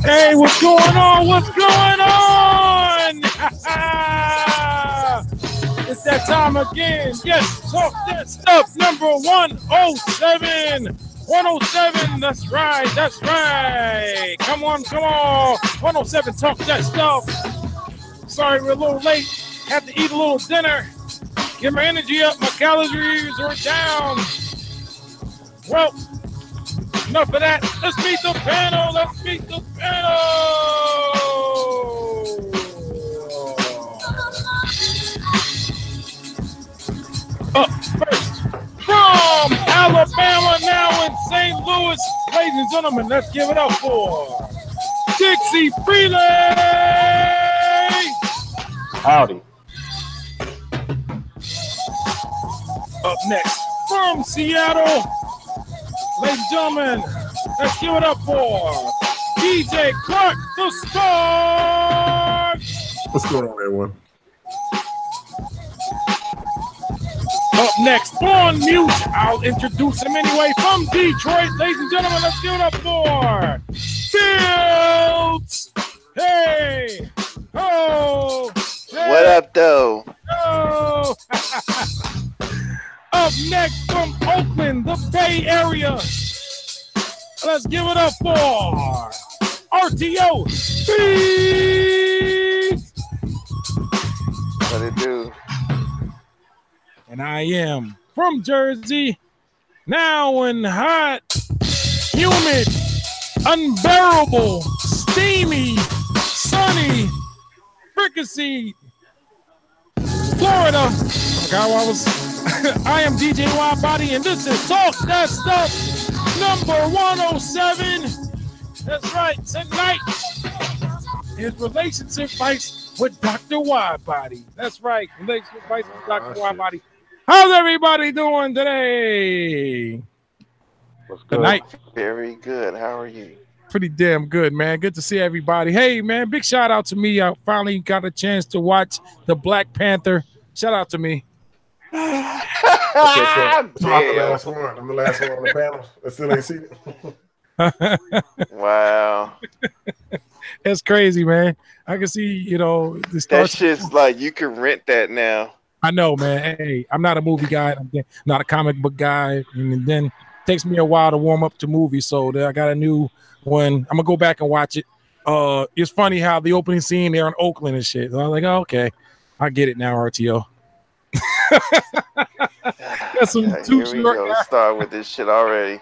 Hey, what's going on? What's going on? It's that time again. Yes, talk that stuff. Number 107. 107. That's right. That's right. Come on, come on. 107. Talk that stuff. Sorry, we're a little late. Have to eat a little dinner. Get my energy up. My calories are down. Well, enough of that. Let's meet the panel. Let's meet the panel. Up first, from Alabama, now in St. Louis, ladies and gentlemen, let's give it up for Dixie Freely. Howdy. Up next, from Seattle, ladies and gentlemen, let's give it up for DJ Clark, the Spark. What's going on, everyone? Up next, on mute, I'll introduce him anyway, from Detroit, ladies and gentlemen, let's give it up for Fields. Hey, oh, hey. What up, though? Oh. Up next, from Oakland, the Bay Area, let's give it up for RTO Beats. What it do? And I am from Jersey, now in hot, humid, unbearable, steamy, sunny, fricassee, Florida. I am DJ WIDEBODY, and this is Talk That Stuff, number 107. That's right, tonight is Relationship Advice with Dr. WIDEBODY. That's right, Relationship Advice with Dr. WIDEBODY. How's everybody doing today? What's good? Tonight. Very good. How are you? Pretty damn good, man. Good to see everybody. Hey, man, big shout out to me. I finally got a chance to watch the Black Panther. Shout out to me. Okay, so I'm the last one. I'm the last one on the panel. I still ain't seen it. Wow. That's crazy, man. I can see, you know, that shit's like you can rent that now. I know, man. Hey, I'm not a movie guy. I'm not a comic book guy. And then it takes me a while to warm up to movies. So I got a new one. I'm going to go back and watch it. It's funny how the opening scene there in Oakland and shit. So I was like, oh, okay. I get it now, RTO. Got some Here we go. Start with this shit already.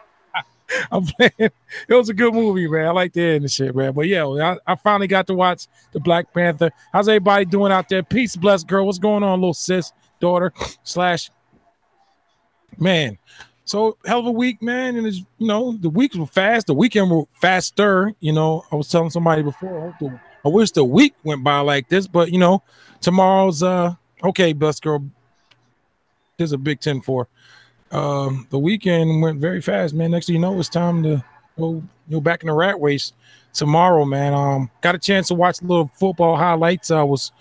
I'm playing. It was a good movie, man. I like the end and shit, man. But yeah, I finally got to watch the Black Panther. How's everybody doing out there? Peace, blessed girl. What's going on, little sis, daughter, / man? So hell of a week, man. And it's, you know, the weeks were fast. The weekend were faster. You know, I was telling somebody before. I wish the week went by like this, but you know, tomorrow's okay, blessed girl. There's a Big 10-4. The weekend went very fast, man. Next thing you know, it's time to go back in the rat race tomorrow, man. Got a chance to watch a little football highlights. I was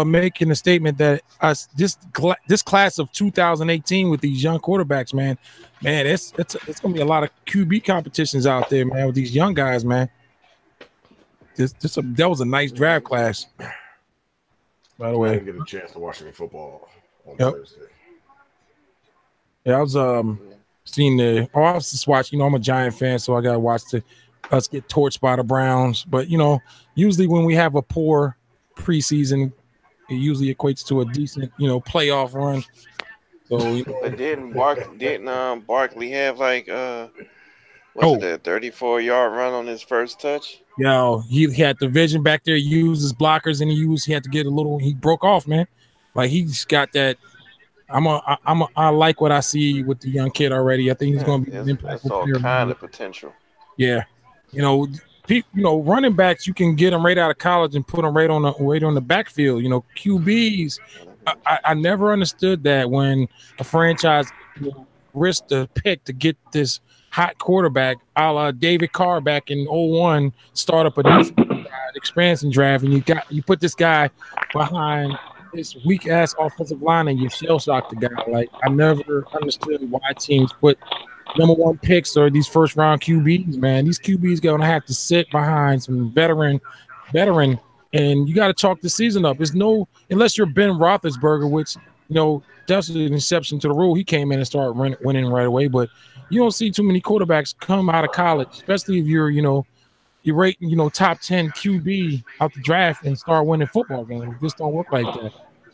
making a statement that this class of 2018 with these young quarterbacks, man, it's gonna be a lot of QB competitions out there, man, with these young guys, man. That was a nice draft class. By the way, I didn't get a chance to watch any football on Thursday. Yeah, I was seeing I was just watching. I'm a Giant fan, so I gotta watch us get torched by the Browns. But usually when we have a poor preseason, it usually equates to a decent, playoff run. So, but didn't Barkley have like was it a 34-yard run on his first touch? Yeah, he had the vision back there. He used his blockers, and he had to get a little. He broke off, man. Like he's got that. I like what I see with the young kid already. I think he's going to be an impactful That's all player. Kind of potential. Yeah, running backs, you can get them right out of college and put them right on the backfield. QBs, I never understood that when a franchise risked the pick to get this hot quarterback, a la David Carr back in 01, start up a new expansion draft, and you put this guy behind this weak ass offensive line and you shell shock the guy. Like I never understood why teams put #1 picks or these first round QBs, man. These QBs gonna have to sit behind some veteran, and you got to chalk the season up. There's no, unless you're Ben Roethlisberger, which that's an exception to the rule. He came in and started winning right away, but you don't see too many quarterbacks come out of college, especially if you're you rate top 10 QB out the draft and start winning football games. It just don't work like that.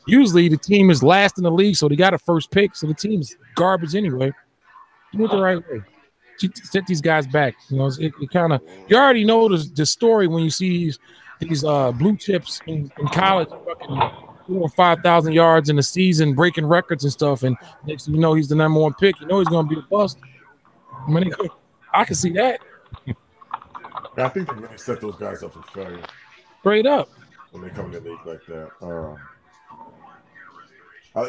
Usually the team is last in the league, so they got a first pick, so the team's garbage anyway. Do it the right way. Set these guys back. It kind of, you already know the story when you see these blue chips in college fucking 5,000 yards in the season, breaking records and stuff, and next thing you know he's the #1 pick. He's going to be a bust. I can see that. I think they really set those guys up for failure. Straight up. When they come in the league like that.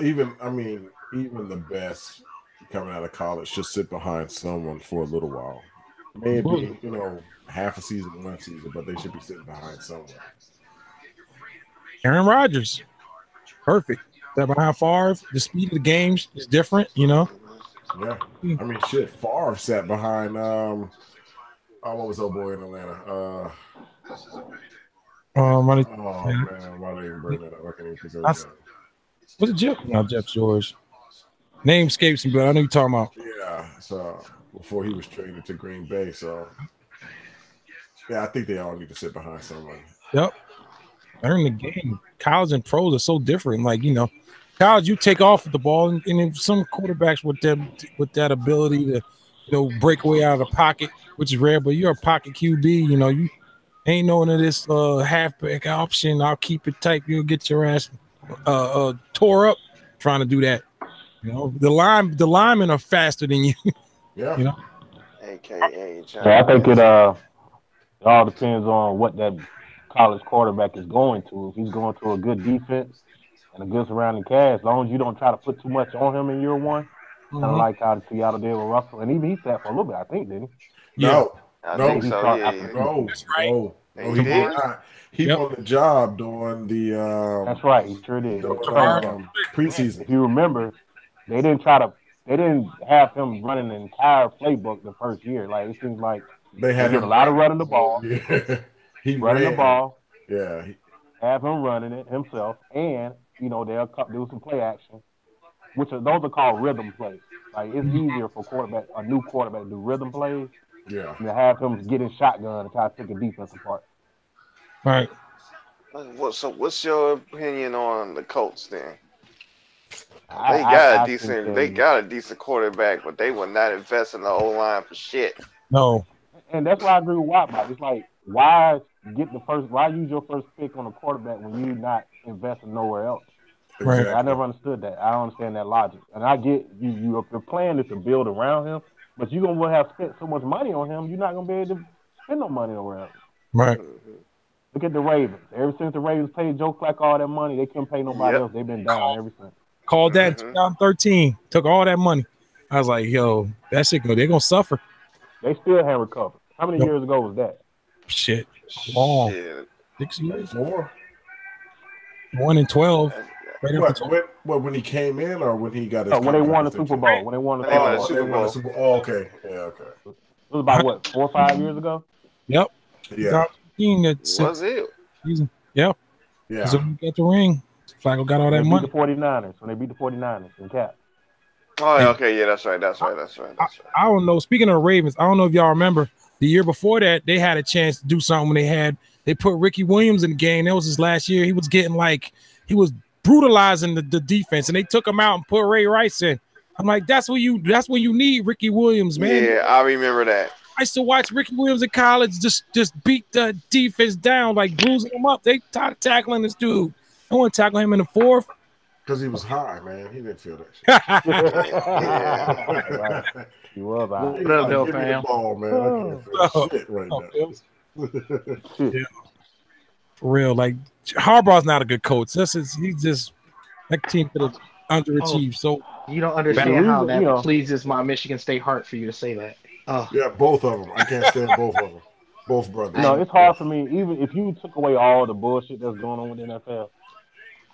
Even the best coming out of college should sit behind someone for a little while. Maybe, half a season, 1 season, but they should be sitting behind someone. Aaron Rodgers. Perfect. That behind Favre, the speed of the games is different, Yeah. Favre sat behind what was old boy in Atlanta? Man, why did I even bring that up? I can't even think of it. Was it Jeff? No, Jeff George. Name escapes me, but I know you're talking about. Yeah, so before he was traded to Green Bay, so yeah, I think they all need to sit behind someone. Yep. Learn the game. College and pros are so different. Like, college, you take off with the ball, and if some quarterbacks with that ability to break away out of the pocket, which is rare, but you're a pocket QB, you ain't none of this halfback option. I'll keep it tight. You'll get your ass tore up trying to do that. The linemen are faster than you. Yeah. AKA John. Yeah, I think it all depends on what that college quarterback is going to. If he's going to a good defense and a good surrounding cast, as long as you don't try to put too much on him in year one, kind of like how Seattle did with Russell, and even he sat for a little bit, I think, didn't he? No, I think so. No, that's right. No, he did not. He won the job during the. That's right. He sure did. Preseason. If you remember, they didn't have him running the entire playbook the first year. Like it seems like they had a lot of running the ball. Yeah. He running the ball. Yeah. Have him running it himself, and they'll do some play action, those are called rhythm plays. Like it's easier for a new quarterback to do rhythm plays. Yeah. And to have him get in shotgun and try to pick a defense apart. Right. So what's your opinion on the Colts then? They got a decent quarterback, but they will not invest in the O-line for shit. No. And that's why I agree with Watt. It's like, why use your first pick on a quarterback when you're not investing nowhere else? Right. Exactly. I never understood that. I don't understand that logic. And I get your plan is to build around him, but you're going to have spent so much money on him, you're not going to be able to spend no money around him. Right. Look at the Ravens. Ever since the Ravens paid Joe Flacco all that money, they couldn't pay nobody else. They've been down ever since. Called that in 2013. Took all that money. I was like, yo, that shit, they're going to suffer. They still haven't recovered. How many years ago was that? Shit. Long. 6 years. 4. 1-12. Right When he came in or when he got his when they won the Super Bowl. When they won the Super Bowl. Oh, okay. Yeah, okay. It was about what, 4 or 5 years ago? Yep. Yeah. Was it? Season. Yep. Yeah. So we got the ring. Flacco got all that money. Beat the 49ers. When they beat the 49ers in cap. Oh, okay. Yeah, that's right. I don't know. Speaking of the Ravens, I don't know if y'all remember the year before that, they had a chance to do something when they put Ricky Williams in the game. That was his last year. He was getting he was brutalizing the defense, and they took him out and put Ray Rice in. I'm like, that's when you need Ricky Williams, man. Yeah, I remember that. I used to watch Ricky Williams in college just beat the defense down, like bruising him up. They started tackling this dude. I want to tackle him in the fourth. Because he was high, man. He didn't feel that shit. Right. He was high. What up, though, fam? Give me the ball, man. I can't feel shit right now. Yeah. For real, like Harbaugh's not a good coach. He's just that team could have underachieved. So you don't understand how that pleases my Michigan State heart for you to say that. Yeah, both of them. I can't stand both of them. Both brothers. No, it's hard for me. Even if you took away all the bullshit that's going on with the NFL,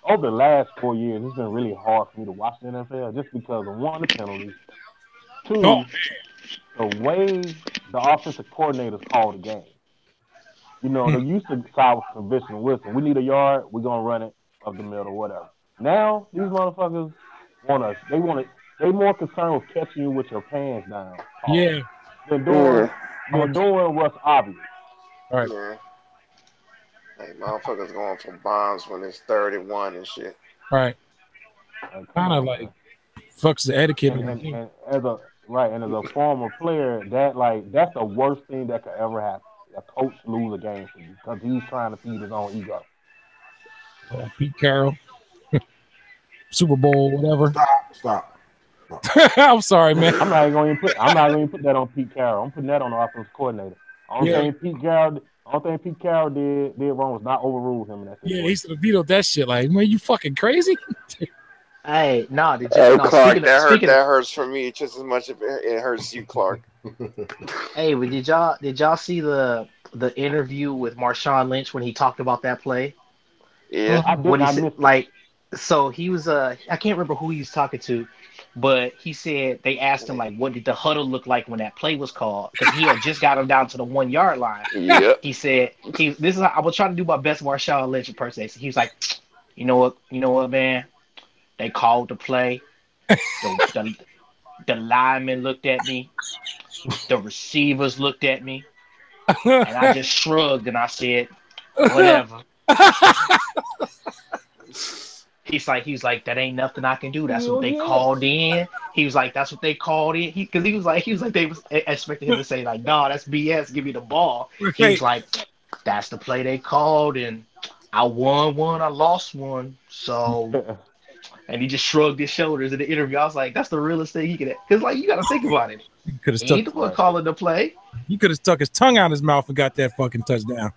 over the last 4 years, it's been really hard for me to watch the NFL just because of one, the penalties, two, the way the offensive coordinators call the game. You know, they used to side with conventional wisdom. We need a yard, we're gonna run it up the middle, whatever. Now these motherfuckers they more concerned with catching you with your pants down. Yeah. They're doing what's obvious. All right. Yeah. Like motherfuckers going for bombs when it's 31 and shit. Right. Kind of like fucks the etiquette. And as a former player, that's the worst thing that could ever happen. A coach lose a game for you because he's trying to feed his own ego. Pete Carroll, Super Bowl, whatever. Stop. I'm sorry, man. I'm not going to put that on Pete Carroll. I'm putting that on the offensive coordinator. Only thing Pete Carroll did wrong was not overrule him in that situation. Yeah, he should have vetoed that shit. Like, man, you fucking crazy? Hey, no, Clark, that hurts for me just as much as it hurts you, Clark. Hey, but did y'all see the interview with Marshawn Lynch when he talked about that play? Yeah, so he was I can't remember who he was talking to, but he said they asked him like, what did the huddle look like when that play was called? Because he had just got him down to the 1 yard line. Yeah, he said I was trying to do my best Marshawn Lynch impersonation. He was like, you know what, man. They called the play. The linemen looked at me. The receivers looked at me. And I just shrugged and I said, whatever. He's like, that ain't nothing I can do. That's what they called in. He was like, that's what they called in. Because he was like they was expecting him to say like, nah, that's BS. Give me the ball. He was like, that's the play they called, and I won one, I lost one. So. And he just shrugged his shoulders in the interview. I was like, that's the realest thing he could have. Because, like, you got to think about it. He ain't the one calling the play. He could have stuck his tongue out his mouth and got that fucking touchdown.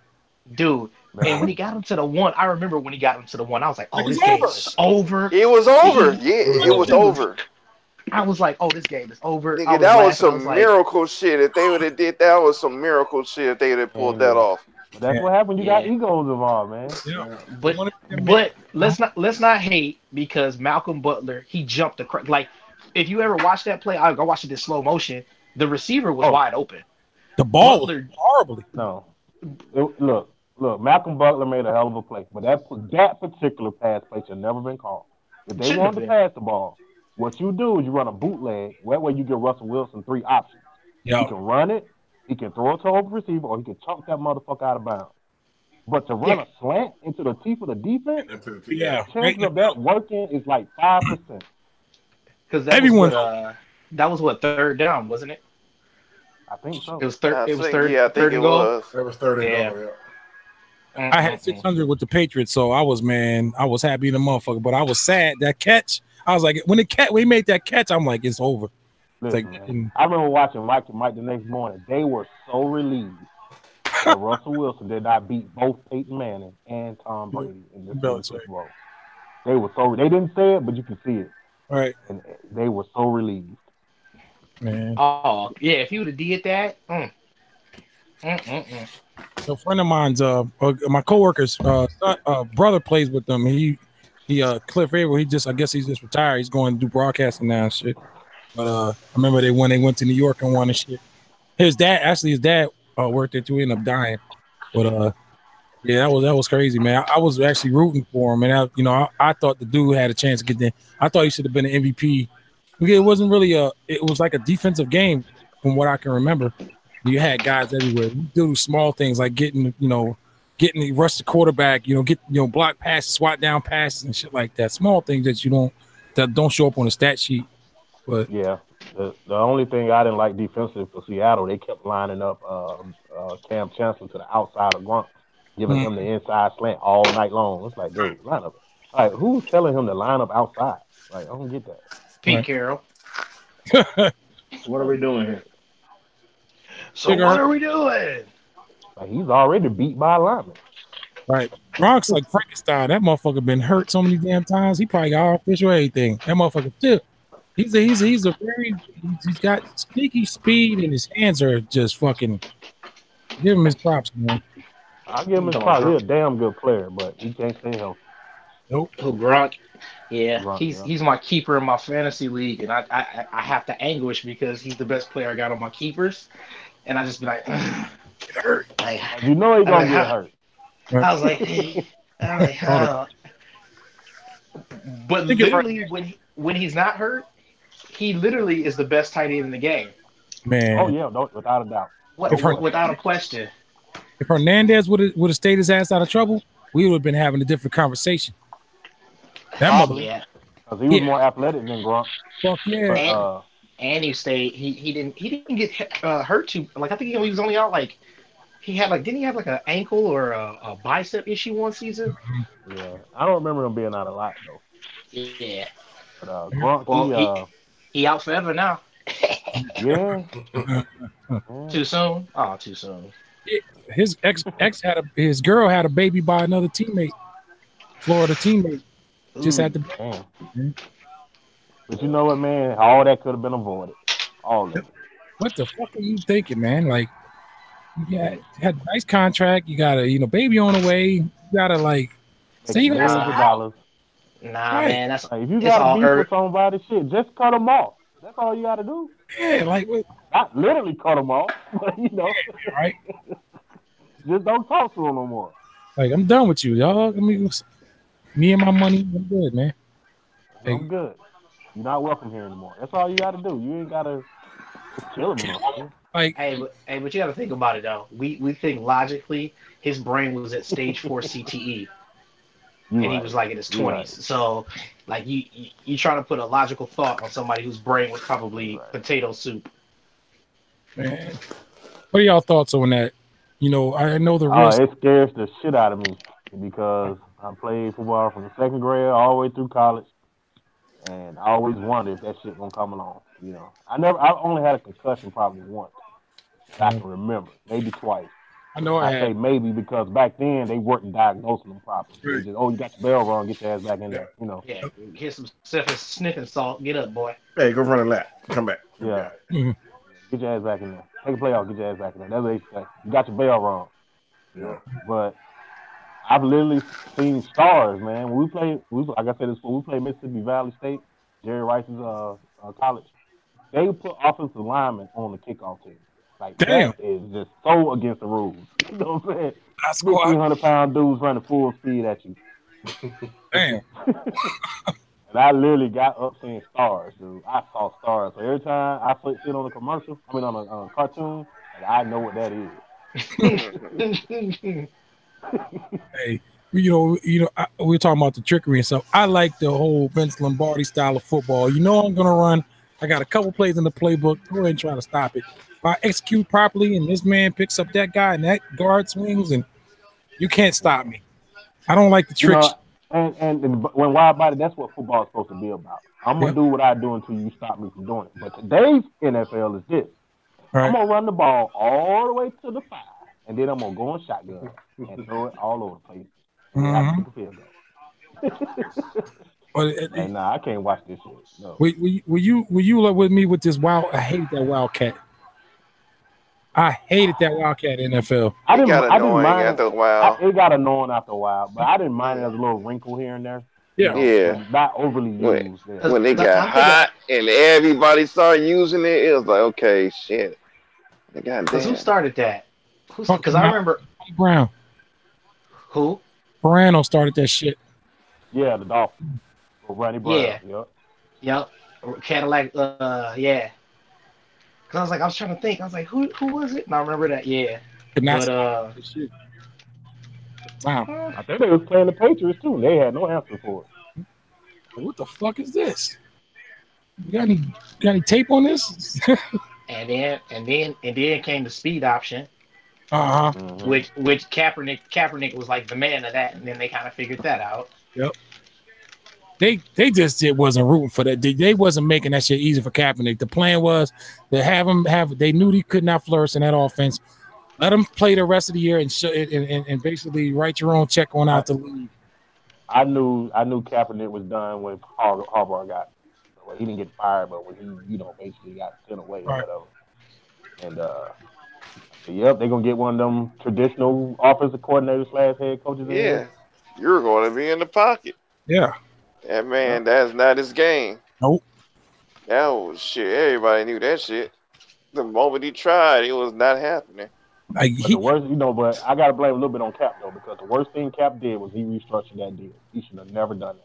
Dude. And when he got him to the 1, I remember when he got him to the 1, I was like, oh, this game is over. It was over. It was over. I was like, oh, this game is over. Nigga, that was some miracle shit. If they would have did that, was some miracle shit if they would have pulled that off. That's what happened. You got egos involved, man. Yeah. But let's not hate because Malcolm Butler, he jumped across. Like, if you ever watch that play, I watched it in slow motion. The receiver was wide open. The ball was horribly. No, look. Malcolm Butler made a hell of a play, but that particular pass play should never been called. If they wanted to pass the ball, what you do is you run a bootleg. That way you give Russell Wilson 3 options. Yep. He can run it. He can throw it to a receiver, or he can chunk that motherfucker out of bounds. But to run a slant into the teeth of the defense, chances of that working is like 5%. Because that was what, third down, wasn't it? I think so. It was third. It was third. Yeah, I think third it and goal. was. That was third and goal. Yeah. I had 600 with the Patriots, so I was happy in the motherfucker. But I was sad that catch. I was like, when he made that catch, I'm like, it's over. Listen, I remember watching Mike and Mike the next morning. They were so relieved that Russell Wilson did not beat both Peyton Manning and Tom Brady in this Super Bowl. They didn't say it, but you can see it. Right. And they were so relieved. Man. Oh, yeah, if he would have did that, A friend of mine's my coworker's brother plays with them. He Cliff Averill. I guess he's just retired. He's going to do broadcasting now and shit. But I remember they went to New York and won and shit. His dad worked there too. He ended up dying. But yeah, that was crazy, man. I was actually rooting for him, and I thought the dude had a chance to get there. I thought he should have been an MVP. It wasn't really it was like a defensive game from what I can remember. You had guys everywhere. You do small things like getting rush the quarterback, block passes, swat down passes and shit like that. Small things that don't show up on the stat sheet. But yeah, the only thing I didn't like defensively for Seattle, they kept lining up Cam Chancellor to the outside of Grunt, giving him the inside slant all night long. It's like, dude, line up. All right, who's telling him to line up outside? Like, I don't get that. Pete Carroll. What are we doing here? So what are we doing? Like, he's already beat by a lineman. Right. Gronk's like Frankenstein. That motherfucker been hurt so many damn times. He probably got artificial everything. That motherfucker too. He's got sneaky speed and his hands are just fucking. Give him his props, man. I'll give him his props. He's a damn good player, but he can't stay healthy. Nope. Oh, Gronk. Yeah, he's my keeper in my fantasy league, and I have to anguish because he's the best player I got on my keepers, and I just be like, it hurt. Like, you know he's gonna get hurt. I was like, oh. But literally, when he's not hurt, he literally is the best tight end in the game. Man. Oh yeah, without a doubt. Without a question. If Hernandez would have stayed his ass out of trouble, we would have been having a different conversation. Yeah. Because he was more athletic than Gronk. Fuck yeah. And he stayed. He didn't get hurt too. Like I think he was only out like he had like didn't he have like an ankle or a bicep issue one season? Yeah, I don't remember him being out a lot though. Yeah. But Gronk, he out forever now. Yeah. Too soon? Oh, too soon. His his girl had a baby by another teammate, Florida teammate. Just had to. But you know what, man? All that could have been avoided. All of it. What the fuck are you thinking, man? Like, you had a nice contract. You got a baby on the way. You gotta say $millions of dollars. Nah, right. Man, that's if you got to beef with somebody, shit, just cut them off. That's all you got to do. Yeah, not literally cut them off, but right? Just don't talk to them no more. Like, I'm done with you, y'all. I mean, me and my money, I'm good, man. I'm good. You're not welcome here anymore. That's all you got to do. You ain't got to kill him. Hey, but you got to think about it though. We think logically. His brain was at stage 4 CTE, and he was like in his 20s. Right. So, like you trying to put a logical thought on somebody whose brain was probably potato soup. Man, what are y'all thoughts on that? I know the risk. It scares the shit out of me because I played football from the second grade all the way through college, and I always wondered if that shit gonna come along. I only had a concussion probably once. I can remember, maybe twice. I know I say maybe because back then they weren't diagnosing them properly. Right. Just, you got your bell wrong, get your ass back in there. Yeah, here's some sniffing salt. Get up, boy. Hey, go run a lap. Come back. Yeah. Get your ass back in there. Take a play off, get your ass back in there. That's what they say. You got your bell wrong. Yeah. But I've literally seen stars, man. When like I said, we played Mississippi Valley State, Jerry Rice's college. They put offensive linemen on the kickoff team. Like, that is just so against the rules. You know what I'm saying? That's cool. 300-pound dudes running full speed at you. Damn. And I literally got up seeing stars, dude. I saw stars. So every time I sit on a commercial, on a cartoon, I know what that is. Hey, we're talking about the trickery and stuff. I like the whole Vince Lombardi style of football. I'm going to run. I got a couple plays in the playbook. Go ahead and try to stop it. If I execute properly and this man picks up that guy and that guard swings, and you can't stop me. I don't like the tricks. And when wide body, that's what football is supposed to be about. I'm going to do what I do until you stop me from doing it. But today's NFL is this. Right. I'm going to run the ball all the way to the 5, and then I'm going to go in shotgun and throw it all over the place. I took a field goal. And I can't watch this shit. No. Were you with me with this wild? I hate that Wildcat. I hated that Wildcat NFL. I It got didn't annoying mind after a while. it got annoying after a while, but I didn't mind it as a little wrinkle here and there. You Yeah. know, Yeah. but not overly When, used. Yeah. when it got I'm thinking hot and everybody started using it, it was like, okay, shit. because who Goddamn. started that? Because Fucking I remember Brown. who? Morano started that shit. Yeah, the Dolphins. With Ronnie Brown. Yeah, Yep. yep. Cadillac. Yeah. Because I was trying to think. I was like, who was it? And I remember that. Yeah. Could not But start that shit. Wow. I think they was playing the Patriots too. They had no answer for it. What the fuck is this? You got any tape on this? and then came the speed option, Uh-huh. Mm-hmm. which Kaepernick was like the man of that, and then they kind of figured that out. Yep. They just wasn't rooting for that. They wasn't making that shit easy for Kaepernick. The plan was to have him have. They knew he could not flourish in that offense. Let him play the rest of the year and basically write your own check on out the league. I knew Kaepernick was done when Harbaugh got. Well, he didn't get fired, but when he basically got sent away or whatever. And yep, they're gonna get one of them traditional offensive coordinators / head coaches. Yeah. You're going to be in the pocket. Yeah. That man, that's not his game. Nope. That was shit. Everybody knew that shit. The moment he tried, it was not happening. Like But the worst, but I gotta blame a little bit on Cap though, because the worst thing Cap did was he restructured that deal. He should have never done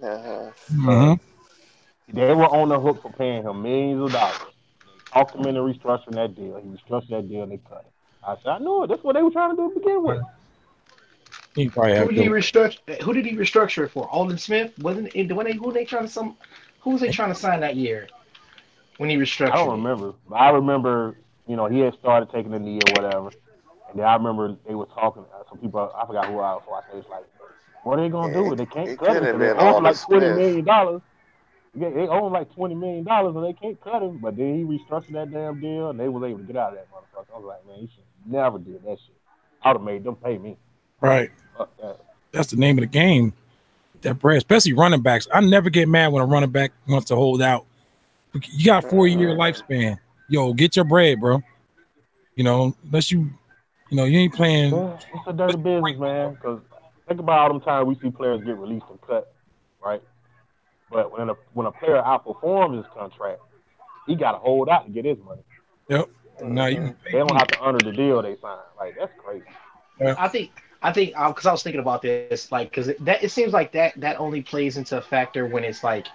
that. Uh-huh. Mm-hmm. They were on the hook for paying him millions of dollars. They talked him into restructuring that deal. He restructured that deal and they cut it. I said, I knew it. That's what they were trying to do to begin with. He probably Who did he restructure it for? Alden Smith? Who was they trying to sign that year when he restructured? I don't remember. But I remember, he had started taking the knee or whatever. And then I remember they were talking. Some people, I forgot who I was watching. It was like, what are they going to do? They can't cut him. They own like $20 million. They own like $20 million and they can't cut him. But then he restructured that damn deal and they was able to get out of that motherfucker. I was like, man, he should never did that shit. I would have made them pay me. Right. That's the name of the game. That bread, especially running backs. I never get mad when a running back wants to hold out. You got a 4-year lifespan. Yo, get your bread, bro. Unless you ain't playing. It's a dirty business, man. Because think about all them times we see players get released and cut, right? But when a player outperforms his contract, he got to hold out to get his money. Yep. They don't have to honor the deal they signed. Like, that's crazy. Yeah. I think because I was thinking about this, like, because it seems like that only plays into a factor when it's like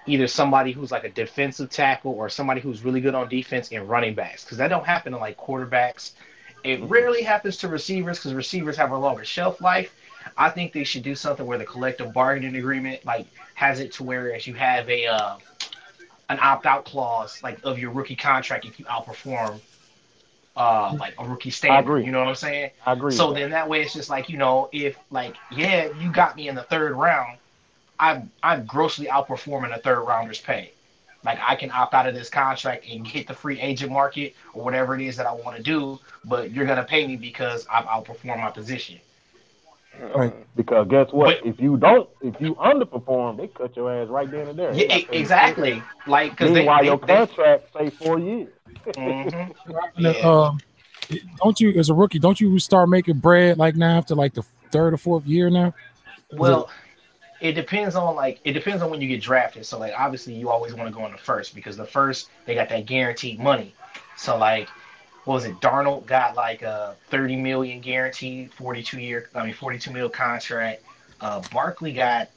either somebody who's like a defensive tackle or somebody who's really good on defense and running backs, because that don't happen to like quarterbacks. It rarely happens to receivers because receivers have a longer shelf life. I think they should do something where the collective bargaining agreement like has it to where as you have an opt-out clause like of your rookie contract if you outperform like a rookie standard. I agree. You know what I'm saying? I agree. So then that way it's just like, if like, yeah, you got me in the third round, I'm grossly outperforming a third rounder's pay. Like I can opt out of this contract and hit the free agent market or whatever it is that I want to do, but you're gonna pay me because I've outperformed my position. Right. Because guess what? If you underperform, they cut your ass right then and there. Yeah, exactly. Like because meanwhile your contract say 4 years. Mm-hmm. Don't you, as a rookie, don't you start making bread like now after like the third or fourth year now? Well, it depends on when you get drafted. So like obviously you always want to go in the first because the first they got that guaranteed money. So like what was it? Darnold got like a $30 million guaranteed 42 mil contract. Barkley got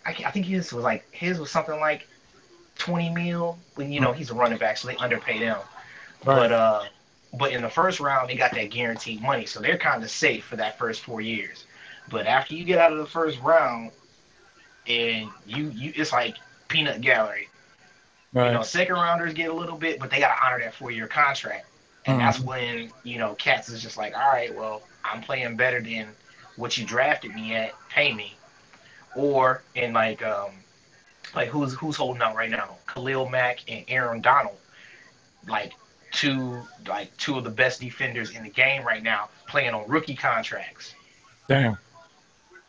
I think his was something like 20 mil when he's a running back, so they underpay them. Right. But in the first round they got that guaranteed money, so they're kind of safe for that first 4 years. But after you get out of the first round, and you it's like peanut gallery. Right. Second rounders get a little bit, but they got to honor that 4-year contract, and that's when Cats is just like, all right, well, I'm playing better than what you drafted me at, pay me, or in like who's holding out right now? Khalil Mack and Aaron Donald, like two of the best defenders in the game right now, playing on rookie contracts. Damn.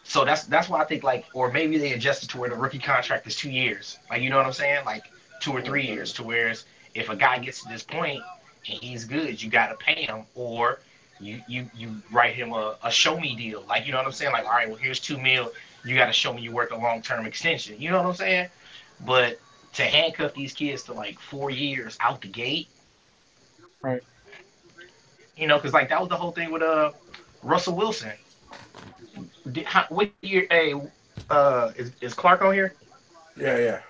So that's why I think or maybe they adjusted to where the rookie contract is 2 years. Like, you know what I'm saying? Like 2 or 3 years, to where if a guy gets to this point and he's good, you got to pay him, or you write him a show me deal. Like, you know what I'm saying? Like, all right, well, here's 2 mil. You got to show me you work a long-term extension. You know what I'm saying? But to handcuff these kids to like 4 years out the gate, Right. you know, because like that was the whole thing with Russell Wilson. What year? Hey, is Clark on here? Yeah.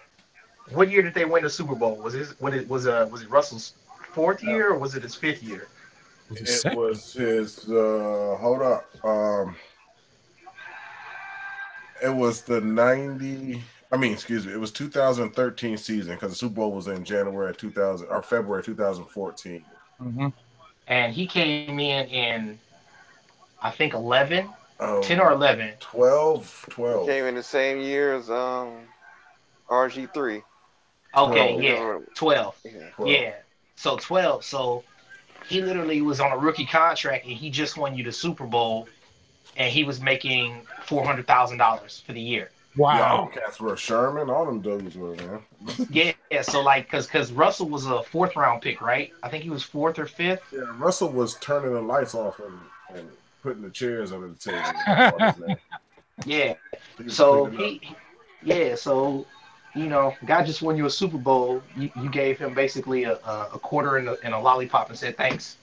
What year did they win the Super Bowl? Was it Russell's fourth year or was it his fifth year? It was his. Hold up. It was the 90. I mean, excuse me. It was 2013 season because the Super Bowl was in January 2000 or February 2014. Mm-hmm. And he came in I think 11, Oh, 10 or 11. 12. He came in the same year as RG3. Okay, 12. yeah, 12. Yeah. 12. Yeah. So 12. So he literally was on a rookie contract and he just won you the Super Bowl and he was making $400,000 for the year. Wow. Yeah, cats were Sherman. All them dudes were, man. Yeah. So like, cause Russell was a 4th-round pick, right? I think he was 4th or 5th. Yeah, Russell was turning the lights off and putting the chairs under the table. Yeah. So so you know, guy just won you a Super Bowl. You gave him basically a quarter and a lollipop and said thanks.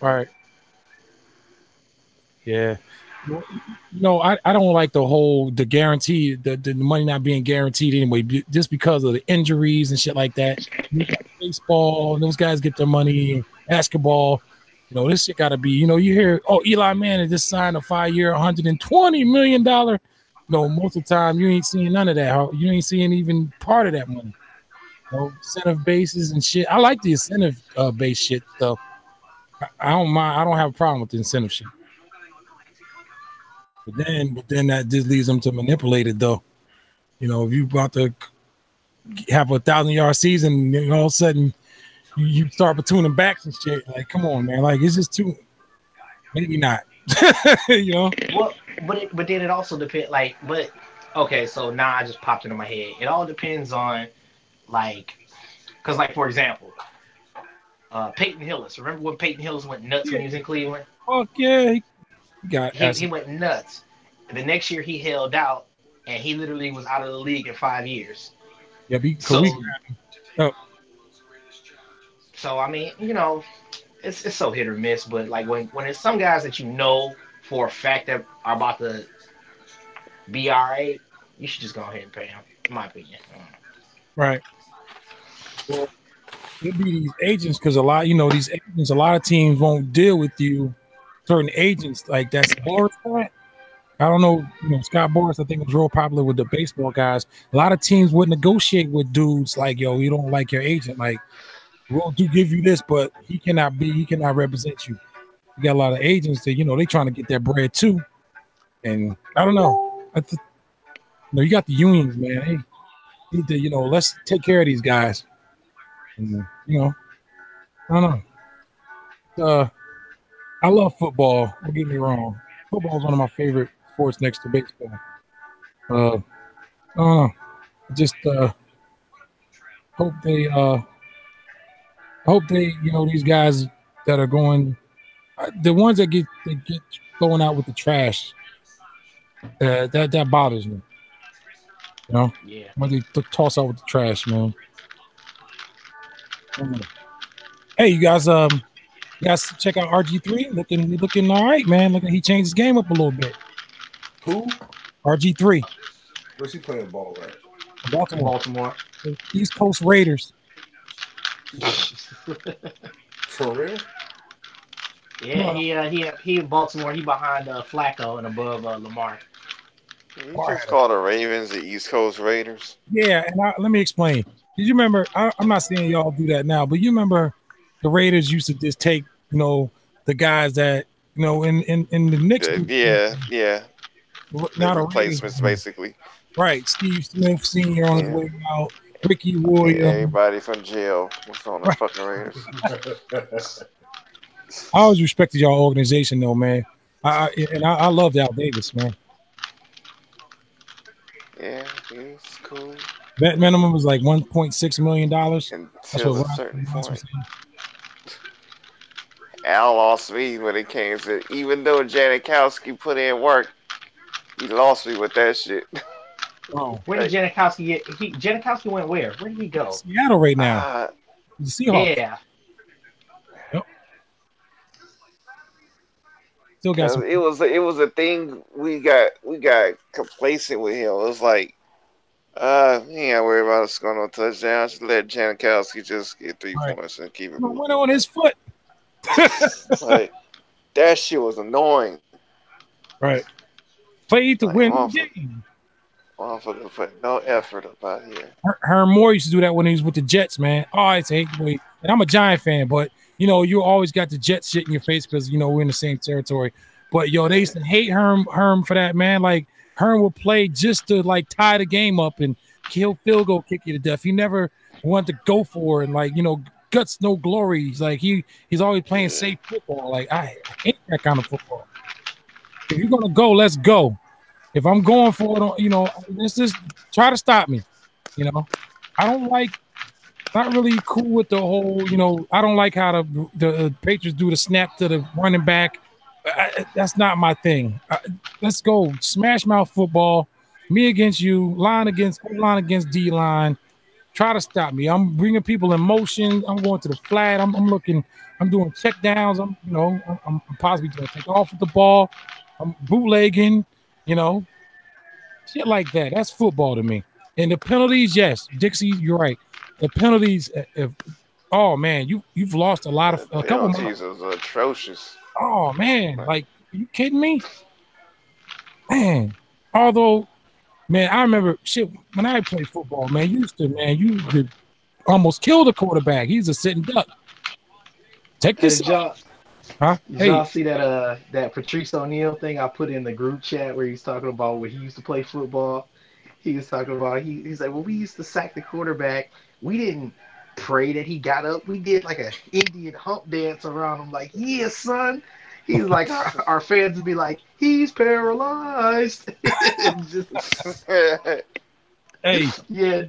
Right. Yeah. No, I don't like the guarantee, the money not being guaranteed anyway, just because of the injuries and shit like that. Baseball, those guys get their money. Basketball, you know, this shit got to be, you know, you hear, oh, Eli Manning just signed a 5-year, $120 million. No, most of the time you ain't seeing none of that. You ain't seeing even part of that money. You know, incentive bases and shit. I like the incentive based shit though. I don't mind. I don't have a problem with the incentive shit. But then that just leaves them to manipulate it though. You know, if you about to have a 1,000-yard season, and all of a sudden you start platooning backs and shit. Like, come on, man. Like, it's just too. Maybe not. You know. Well, but then it also depends. Like, but okay, so now I just popped into my head. It all depends on, like, because like for example, Peyton Hillis. Remember when Peyton Hillis went nuts when he was in Cleveland? Fuck yeah, he went nuts. The next year he held out, and he literally was out of the league in 5 years. Yeah, So I mean, you know, it's so hit or miss. But like when it's some guys that you know for a fact that are about to be all right, you should just go ahead and pay them. In my opinion. Right. Well, it'd be these agents because a lot of teams won't deal with you. Certain agents like that's Boris. I don't know, Scott Boris, I think was real popular with the baseball guys. A lot of teams would negotiate with dudes like, yo, you don't like your agent. Like, we'll give you this, but he cannot represent you. You got a lot of agents that, they trying to get their bread too. And I don't know. You got the unions, man. Hey, need to, let's take care of these guys. And, I don't know. I love football. Don't get me wrong. Football is one of my favorite sports next to baseball. I don't know. Just hope they these guys that are going, the ones that get going out with the trash, that bothers me. Yeah. When they toss out with the trash, man. Hey, you guys check out RG3. Looking all right, man. He changed his game up a little bit. Who? RG3. Where's he playing ball at? Baltimore. East Coast Raiders. For real? Yeah, he in Baltimore. He behind Flacco and above Lamar. You just call the Ravens the East Coast Raiders. Yeah, and let me explain. Did you remember? I'm not saying y'all do that now, but you remember the Raiders used to just take, the guys that, in the Knicks. Yeah. Not replacements, basically. Right. Steve Smith Sr. on his way out. Ricky Williams. Yeah, everybody from jail was on the fucking Raiders. I always respected y'all organization, though, man. I loved Al Davis, man. Yeah, he's cool. That minimum was like $1.6 million. Until a certain point. Al lost me when it came to, even though Janikowski put in work, he lost me with that shit. Oh, Where did Janikowski get? Janikowski went where? Where did he go? Seattle right now. Uh, The Seahawks. Yeah. Yep. Still got some. it was a thing we got complacent with him. It was like, he ain't worry about scoring no touchdown. Just let Janikowski just get 3 points and keep it moving. Went on his foot. Like, that shit was annoying. Right. Played to Like, win the game. Motherfucker put no effort up out here. Herm Moore used to do that when he was with the Jets, man. Oh, I hate the way. And I'm a Giant fan, but you know, you always got the Jets shit in your face because you know we're in the same territory. But yo, they used to hate Herm for that, man. Like Herm would play just to like tie the game up and kill field goal kick you to death. He never wanted to go for it and like, you know, guts no glory. He's like he's always playing safe football. Like I hate that kind of football. If you're gonna go, let's go. If I'm going for it, you know, let's just try to stop me. You know, I don't like, not really cool with the whole, you know, I don't like how the Patriots do the snap to the running back. That's not my thing. Let's go smash mouth football. Me against you, line against D line. Try to stop me. I'm bringing people in motion. I'm going to the flat. I'm looking. I'm doing check downs. I'm possibly doing take off with the ball. I'm bootlegging. You know, shit like that. That's football to me. And the penalties, yes, Dixie, you're right. The penalties, oh man, you've lost a couple. Penalties is atrocious. Oh man, like, are you kidding me? Man, although, man, I remember shit when I played football. Man, you could almost kill the quarterback. He's a sitting duck. Take this. Huh? Did y'all see that Patrice O'Neal thing I put in the group chat where he's talking about when he used to play football? He was talking about he's like, well, we used to sack the quarterback. We didn't pray that he got up. We did like a Indian hump dance around him, like, yeah, son. He's like, our fans would be like, he's paralyzed. Hey, yeah,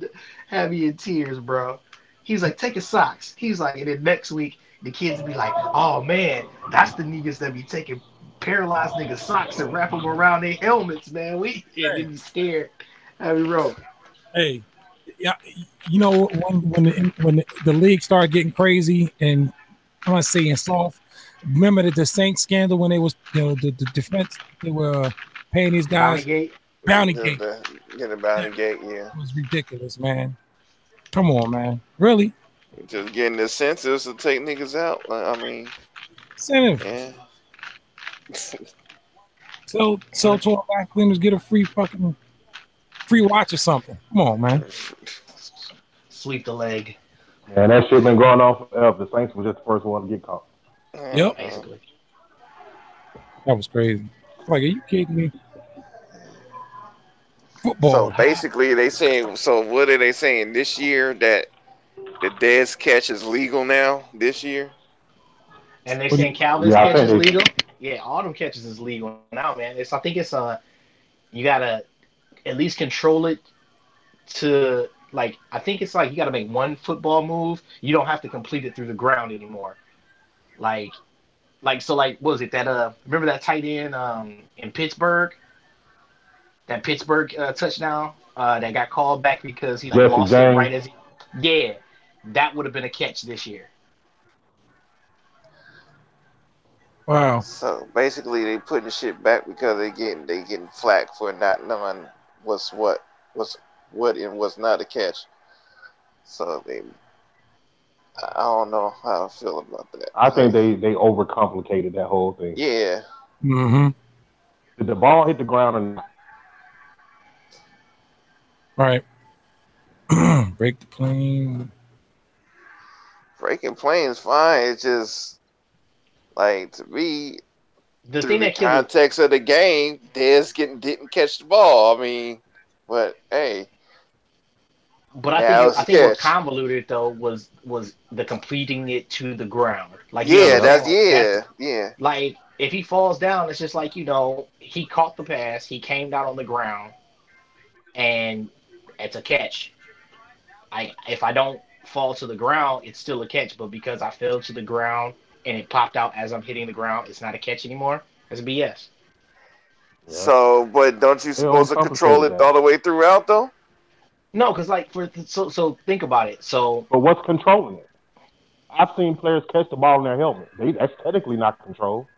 have you in tears, bro. He's like, take his socks. He's like, and then next week the kids be like, oh man, that's the niggas that be taking paralyzed niggas' socks and wrap them around their helmets, man. And they be scared. Have you wrote? Hey, yeah, you know when the league started getting crazy and I'm not saying soft. Remember the Saints scandal when they was, you know, the defense, they were paying these guys Bounty Gate. Get a Bounty Gate, yeah. It was ridiculous, man. Come on, man. Really? Just getting the census to take niggas out. I mean, incentive. Yeah. So 12 back cleaners get a free watch or something. Come on, man. Sweep the leg. And that shit been going on forever. The Saints was just the first one to get caught. Yep. Basically. That was crazy. Like, are you kidding me? Football. So basically, they saying. So what are they saying this year that the Dez catch is legal now this year? And they're saying Calvin's catch is legal. Yeah, all them catches is legal now, man. I think it's you gotta at least control it to, like, I think it's like you gotta make one football move. You don't have to complete it through the ground anymore. Like what was it that remember that tight end in Pittsburgh? That Pittsburgh touchdown that got called back because he lost it right as that would have been a catch this year. Wow. So basically, they putting shit back because they getting flack for not knowing what's what and what's not a catch. So I don't know how I feel about that. I think they overcomplicated that whole thing. Yeah. Mm-hmm. Did the ball hit the ground or not? All right. Break the plane. Breaking planes fine. It's just, like, to me, the thing that context of the game, Dez didn't catch the ball. I mean, but hey. But I think what convoluted though was the completing it to the ground. Like, yeah. Like, if he falls down, it's just like, you know, he caught the pass, he came down on the ground, and it's a catch. If I don't fall to the ground, it's still a catch. But because I fell to the ground and it popped out as I'm hitting the ground, it's not a catch anymore. It's BS. Yeah. So, but don't you They supposed to control uncomplicated it that. all the way throughout though? No, because like so think about it. So But what's controlling it? I've seen players catch the ball in their helmet. That's technically not control.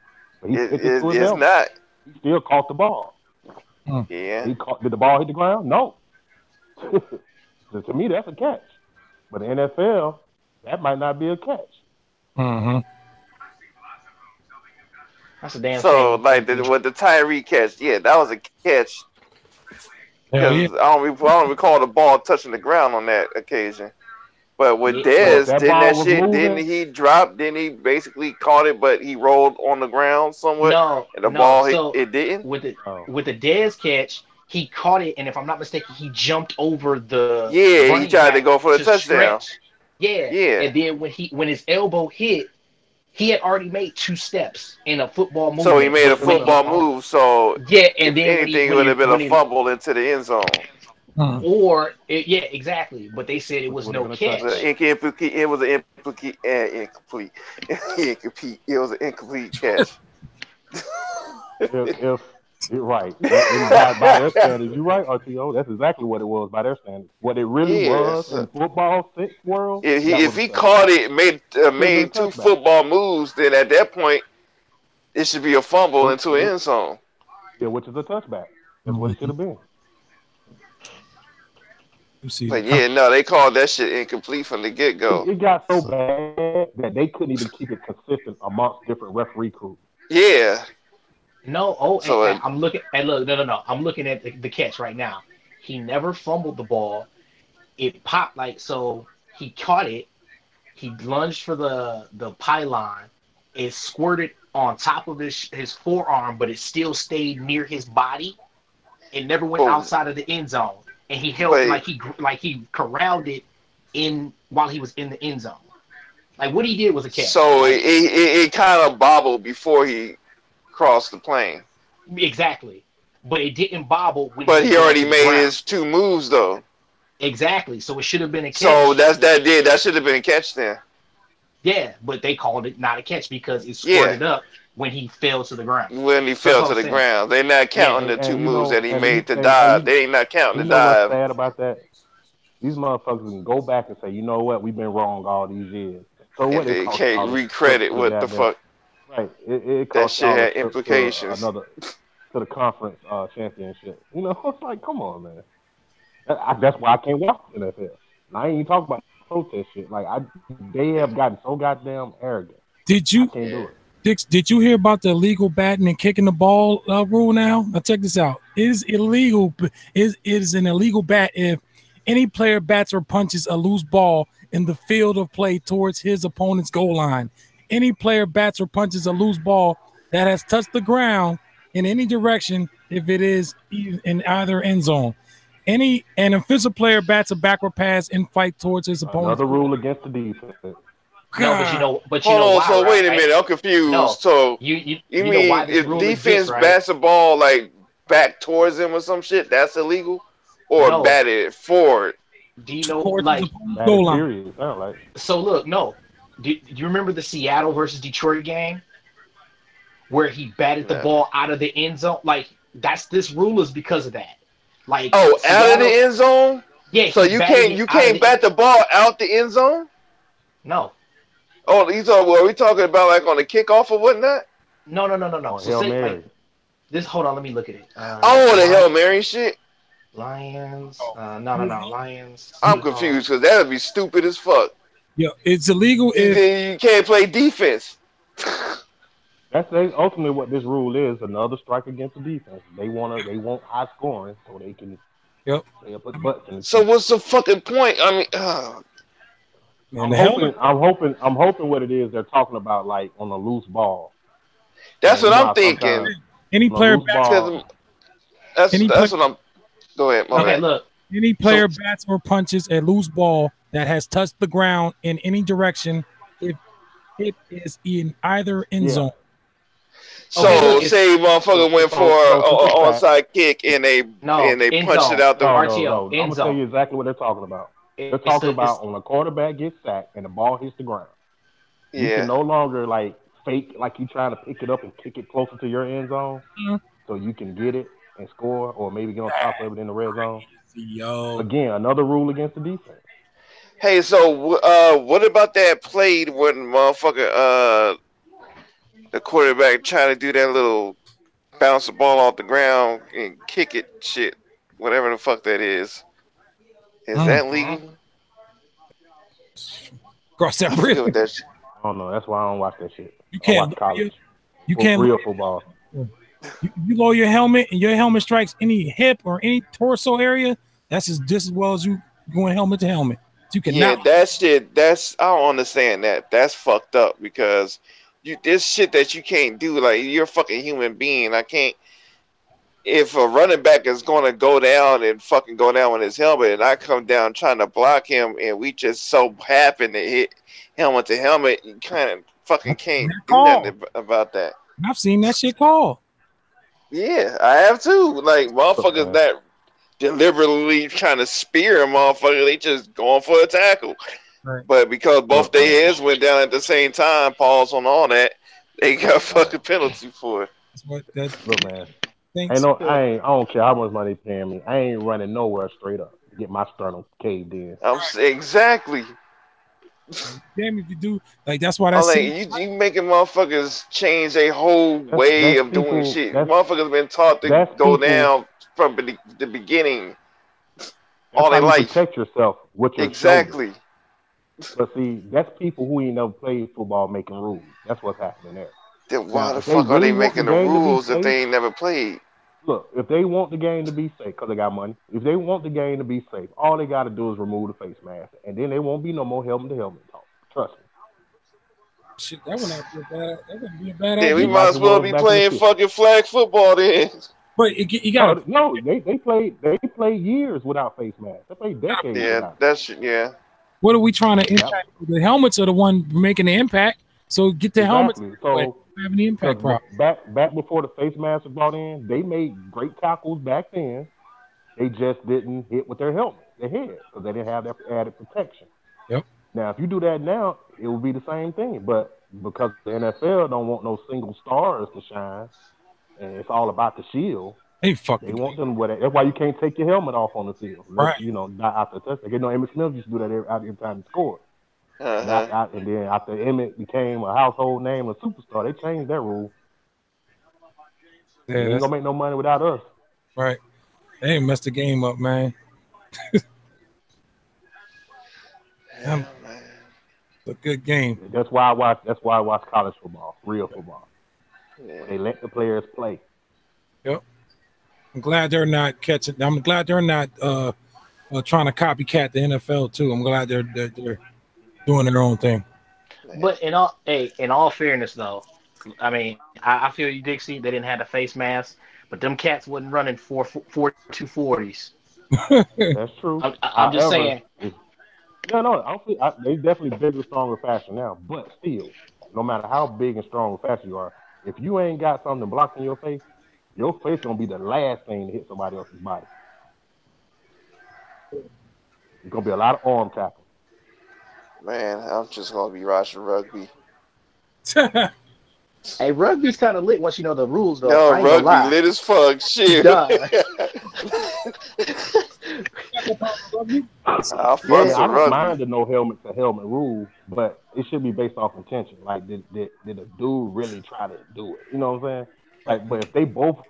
But he stick it to his It's helmet. not. He still caught the ball. Yeah. Did the ball hit the ground? No. So to me, that's a catch. But in the NFL, that might not be a catch. Mm-hmm. that's a damn So shame. like with the Tyree catch, yeah, that was a catch Hell because yeah. I don't recall the ball touching the ground on that occasion. But with Yeah, But if Dez, that didn't ball that was shit? Didn't moving, he drop? Didn't he basically caught it, but he rolled on the ground somewhat, and the no. ball hit, So it didn't. with the oh, with the Dez catch, he caught it, and if I'm not mistaken, he jumped over the Yeah, he running tried to back go for the to touchdown. stretch. Yeah, Yeah. and then when his elbow hit, he had already made 2 steps in a football So he movement. made a But when he football move. So yeah, and if then anything, it would have been a when he fumble into the end zone. Mm. yeah, exactly. But they said it which was would have no been a It was touchback. catch. incomplete. It was an incomplete. Incomplete. It was an incomplete catch. If you're right, and by their standards, you're right, RTO. That's exactly what it was by their standards. What it really was Yes. in football sense world, If that he was if a he touchback. caught it, Should have been a made two touchback. football moves, then at that point it should be a fumble into an end zone. Yeah, which is a touchback. That's what it should have been. You see the But yeah, no, they called that shit incomplete from the get go. It got so bad that they couldn't even keep it consistent amongst different referee crews. Yeah. No, So and I'm looking and look, no. I'm looking at the catch right now. He never fumbled the ball. It popped like so. He caught it. He lunged for the pylon. It squirted on top of his forearm, but it still stayed near his body. It never went oh, outside of the end zone, and he held but like he corralled it in while he was in the end zone. Like what he did was a catch. so Like it kind of bobbled before he crossed the plane. exactly, but it didn't bobble when But he he fell already to the made ground. his two moves though. Exactly. So it should have been a So catch. that should have been a catch then. Yeah, but they called it not a catch because it Yeah. squirted up when he fell to the ground. When he So that's fell what to I'm the saying. ground. They're not Yeah. counting the two And you moves know, that he and made to and dive. They ain't not counting you the know what's dive. sad about that? These motherfuckers can go back and say, you know what, we've been wrong all these years. So what And it they cost can't y'all a trip recredit to the what the goddamn fuck right. It that cost shit y'all a had trip to implications. another to the conference championship. You know, it's like, come on, man. That's why I can't watch the NFL. And I ain't even talking about protest shit. Like they have gotten so goddamn arrogant. Did I you can't do it. Dix, did you hear about the illegal batting and kicking the ball rule now? Now check this out. It is illegal. It is an illegal bat if any player bats or punches a loose ball in the field of play towards his opponent's goal line. Any player bats or punches a loose ball that has touched the ground in any direction if it is in either end zone. An offensive player bats a backward pass in fight towards his opponent's Another goal rule line. against the defense. No, God. but you Hold know on, why, so wait a right? minute, I'm No, confused. So you you know why mean this if rule exists, defense right? bats a ball like back towards him or some shit, that's illegal? Or No. bat it forward? Do you know Towards his like opponent's That is goal line. period. It sound like. so look, no. Do you remember the Seattle versus Detroit game where he batted the No. ball out of the end zone? Like this rule is because of that. Like Oh, out of the Seattle, end zone? yeah, So he batted it you out of can't the bat the ball out the end zone? no. Oh, are we talking about like on the kickoff or whatnot? No. On So Hail say like Mary. this. Hold on, let me look at it. Oh, the Hail Mary shit? Lions. No. Lions. I'm Seahawks. confused because that would be stupid as fuck. Yeah, it's illegal if You can't play defense. That's ultimately what this rule is. Another strike against the defense. They want high scoring so they can yep. they'll put butts in the So seat. what's the fucking point? I mean, Man, the hell I'm hoping what it is they're talking about like on a loose ball. that's You what know I'm how thinking. sometimes any on a player loose bats ball, That's Any that's play- what I'm. Go ahead, my Okay, man. look. any player bats or punches a loose ball that has touched the ground in any direction if it is in either end yeah. zone. So Okay, look, say motherfucker went for an onside kick and they end punched it zone. out the. RTO, I'm end gonna tell zone. you exactly what they're talking about. They're It's talking about when a quarterback gets sacked and the ball hits the ground. You can Yeah. no longer like fake like you trying to pick it up and kick it closer to your end zone, so you can get it and score, or maybe get on top of it in the red zone. Yo, Again, another rule against the defense. Hey, so what about that play when motherfucker the quarterback trying to do that little bounce the ball off the ground and kick it shit, whatever the fuck that is? Is that legal? cross that I bridge. forget what that. I don't know. That's why I don't watch that shit. You I can't. watch college. You can't. Real football. You lower your helmet and your helmet strikes any hip or any torso area. That's just as well as you going helmet to helmet. You Yeah, cannot. that shit. That's I don't understand that. That's fucked up because you this shit that you can't do. Like you're a fucking human being. I can't. If a running back is going to go down and fucking go down with his helmet, and I come down trying to block him, and we just so happen to hit helmet to helmet, you kind of fucking can't do nothing about that. I've seen that shit called. Yeah, I have too. Like motherfuckers man. that deliberately trying to spear a motherfucker, they just going for a tackle. Right. But because both Look, their man. heads went down at the same time, pause on all that, they got fucking penalty for it. That's what that Look, man. thinks. I don't care how much money they paying me. I ain't running nowhere straight up to get my sternum caved in. Exactly. Damn if you do. Like that's why I'm that's like you making motherfuckers change their whole way that's of doing people- shit. that's- Motherfuckers been taught to that's go people- down from the beginning That's all how their you life. protect yourself with your Exactly. shoulder. But see, that's people who ain't never played football making rules. That's what's happening there. Then why Now, the if they fuck are really they want the making the game to be rules if safe, they ain't never played? look, if they want the game to be safe, because they got money, if they want the game to be safe, all they got to do is remove the face mask, and then there won't be no more helmet to helmet talk. Trust me. shit. That would not be a bad. That wouldn't be a bad Then we idea. Just might like as it well was be back in the playing 50s. fucking flag football then. But you got to. No, they played years without face masks. They played decades Yeah, without. that's yeah. What are we trying to impact? The helmets are the one making the impact. So get the helmets. Exactly. So Have any impact problem. back before the face masks were brought in, they made great tackles back then. They just didn't hit with their helmet, their head, because they didn't have that added protection. Yep. Now, if you do that now, it will be the same thing. But because the NFL don't want no single stars to shine, and it's all about the shield, They fucking. they want them with it. That's why you can't take your helmet off on the field. Right. Not after the touchdown. You know, Emmitt Smith used to do that every time he scored. Uh-huh. And then after Emmitt became a household name, a superstar, they changed that rule. Yeah, They ain't gonna make no money without us. right. They ain't messed the game up, man. Yeah, man. It's a good game. That's why I watch college football, real football. Yeah. They let the players play. Yep. I'm glad they're not catching. I'm glad they're not trying to copycat the NFL too. I'm glad they're doing their own thing. But in all fairness though, I mean, I feel you, Dixie. They didn't have the face mask, but them cats wasn't running 240s. That's true. I'm just saying. They definitely bigger, stronger, faster now. But still, no matter how big and strong or fast you are, if you ain't got something blocking your face gonna be the last thing to hit somebody else's body. It's gonna be a lot of arm tackles. Man, I'm just gonna be watching rugby. Hey, rugby's kind of lit once you know the rules, though. No, I ain't gonna lie. rugby lit as fuck. Shit. Duh. I'll fuck I some don't rugby. mind the no helmet to helmet rule, but it should be based off intention. Like, did a dude really try to do it? You know what I'm saying? Like, but if they both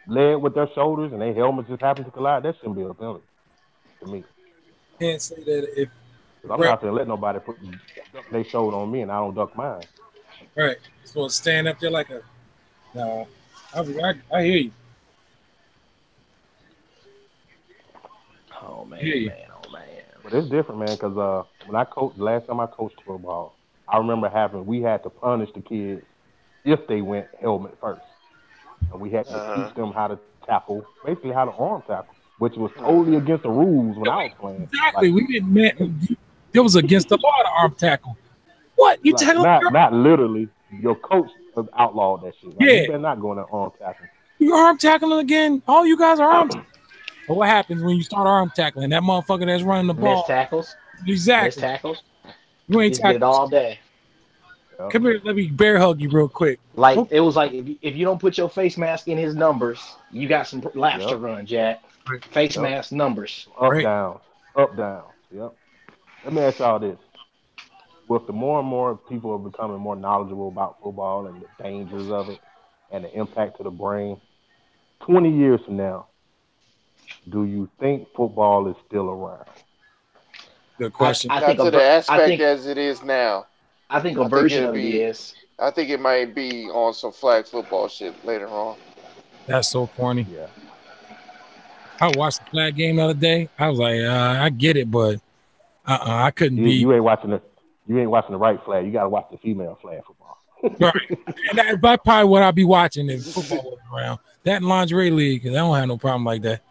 led with their shoulders and their helmets just happen to collide, that shouldn't be a penalty to me. Can't say that if I'm not gonna let nobody put their shoulder on me and I don't duck mine. right. So stand up there like a. No, I hear you. Oh man, Yeah. oh man. But it's different, man, because when I coached, last time I coached football, I remember we had to punish the kids if they went helmet first. And we had to teach them how to tackle, basically how to arm tackle, which was totally against the rules when I was playing. Exactly. Like, We didn't. It was against the law to arm tackle. What? You tackle? not literally. Your coach outlawed that shit. Like, Yeah. You better not go in there arm tackling. You arm tackling again? All you guys are arm tackling. But what happens when you start arm tackling? That motherfucker that's running the ball. Missed tackles. Exactly. Missed tackles. You ain't Just get it tackling. all day. Come here, let me bear hug you real quick. Like it was like if you don't put your face mask in his numbers, you got some laps to run, Jack. Right. Face mask numbers. Up, Right. downs. Up, downs. Yep. Let me ask y'all this. With the more and more people are becoming more knowledgeable about football and the dangers of it and the impact to the brain, 20 years from now, do you think football is still around? Good question. I Not think to the I aspect think as it is now. I think a I think version it'll of it be. is. I think it might be on some flag football shit later on. That's so corny. Yeah. I watched the flag game the other day. I was like, I get it, but I couldn't be You ain't watching the right flag. You got to watch the female flag football. right. And that's probably what I'd be watching if football was around. That and lingerie league, because I don't have no problem like that.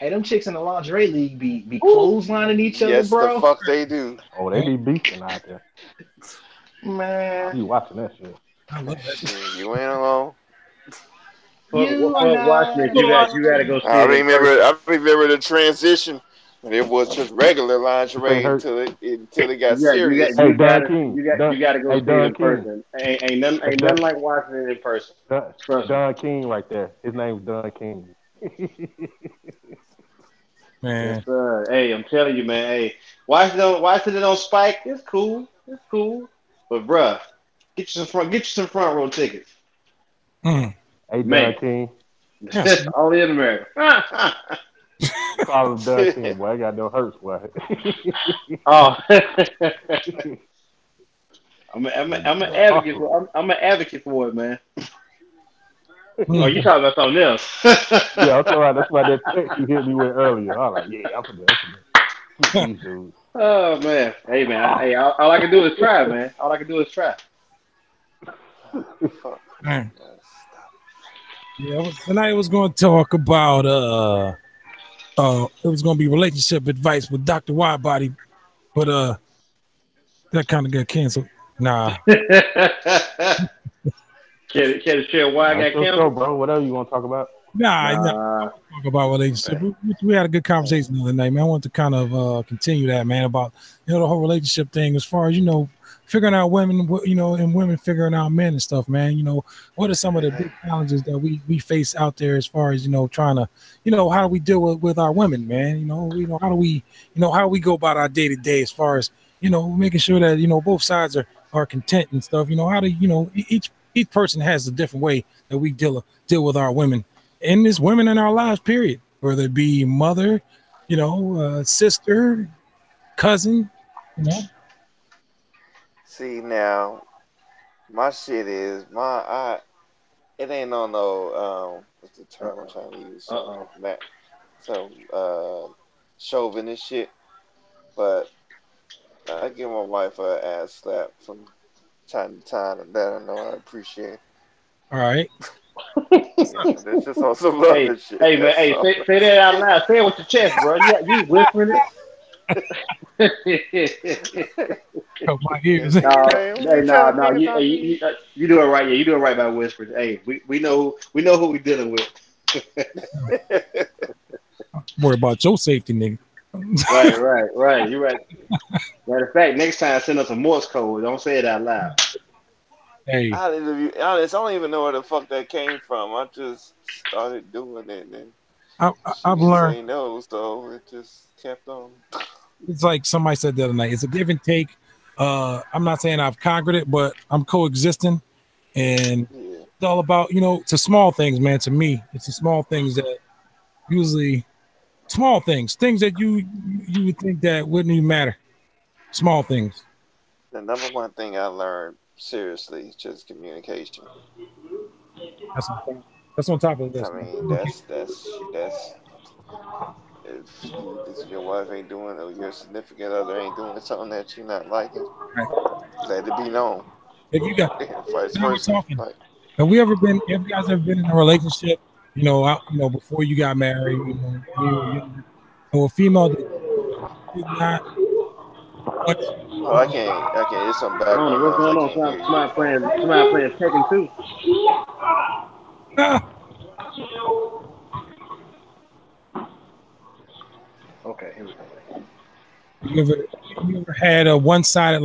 Hey, them chicks in the lingerie league be clotheslining each other, Yes, the bro. fuck they do. Oh, they be beefing out there. I Man, be watching that shit. I love that. Shit, you ain't alone. you are For watching it, not. you got to go see I it in remember. person. I remember the transition when it was just regular This ain't lingerie hurt. until it got You serious. got Hey, you got Don to King. you got to go Hey, see it Don in King. person. Hey, Ain't nothing like watching it in person. Trust me. Don King right there. His name's Don King. Yes, Man. sir. Hey, I'm telling you, man. Hey, watching it on Spike. It's cool. It's cool. But bruh, get you some front row tickets, Mm. Hey, Don man. King. Yes. Only in America. Call him Don King, boy. I got no hurts, boy. Oh, I'm an advocate for I'm an advocate for it, man. Oh, you Mm. talking about something else? Yeah, that's all right. That's why that text you hit me with earlier. I was like, yeah, I'm gonna get these dudes. Oh man, hey man, hey, all I can do is try, man. All I can do is try. Fuck. Man. Yeah, tonight I was going to talk about it was going to be relationship advice with Dr. Widebody, but that kind of got canceled. Nah. Can share why I Nah, it's got your show, canceled? bro. Whatever you want to talk about. Nah, Nah, talk about relationship. We had a good conversation the other night, man. I want to kind of continue that, man, about the whole relationship thing as far as figuring out women, and women figuring out men and stuff, man. What are some of the big challenges that we face out there as far as trying to, how do we deal with our women, man? How do we go about our day to day as far as making sure that both sides are content and stuff. How do each person has a different way that we deal with our women. And there's women in our lives, period. Whether it be mother, sister, cousin, See now, my shit is it ain't on no what's the term I'm trying to use? uh-oh. Some chauvinist shit. But I give my wife a ass slap from time to time and let her know I appreciate it. all right. That's just on some other shit. Hey man, That's hey, all. say that out loud. Say it with your chest, bro. You whispering it. Help my ears. No, Man, what hey, you no, trying to no, figure out here? you do it right. Yeah, you do it right by whispering. Hey, we know who we dealing with. Worry about your safety, nigga. Right. You're right. Matter of fact, next time send us a Morse code. Don't say it out loud. Hey, I didn't honest, I don't even know where the fuck that came from. I just started doing it and she I've didn't learned say no, so it just kept on. it's like somebody said the other night. It's a give and take. I'm not saying I've conquered it, but I'm coexisting, and Yeah. it's all about it's the small things, man. To me, it's the small things that usually small things that you would think that wouldn't even matter. Small things. The number one thing I learned seriously is just communication. That's on top of the I list, man. mean, that's if your wife ain't doing or your significant other ain't doing something that you're not liking, Right. let it be known. If you got And vice now we're versa. talking. Like, Have you guys ever been in a relationship? Before you got married, when you were younger, or a female that did not want oh, I can't. There's some I don't know background what's noise. I going on. can't hear you. Somebody playing Tekken 2. ah, Okay, here we go. you ever you ever had a one-sided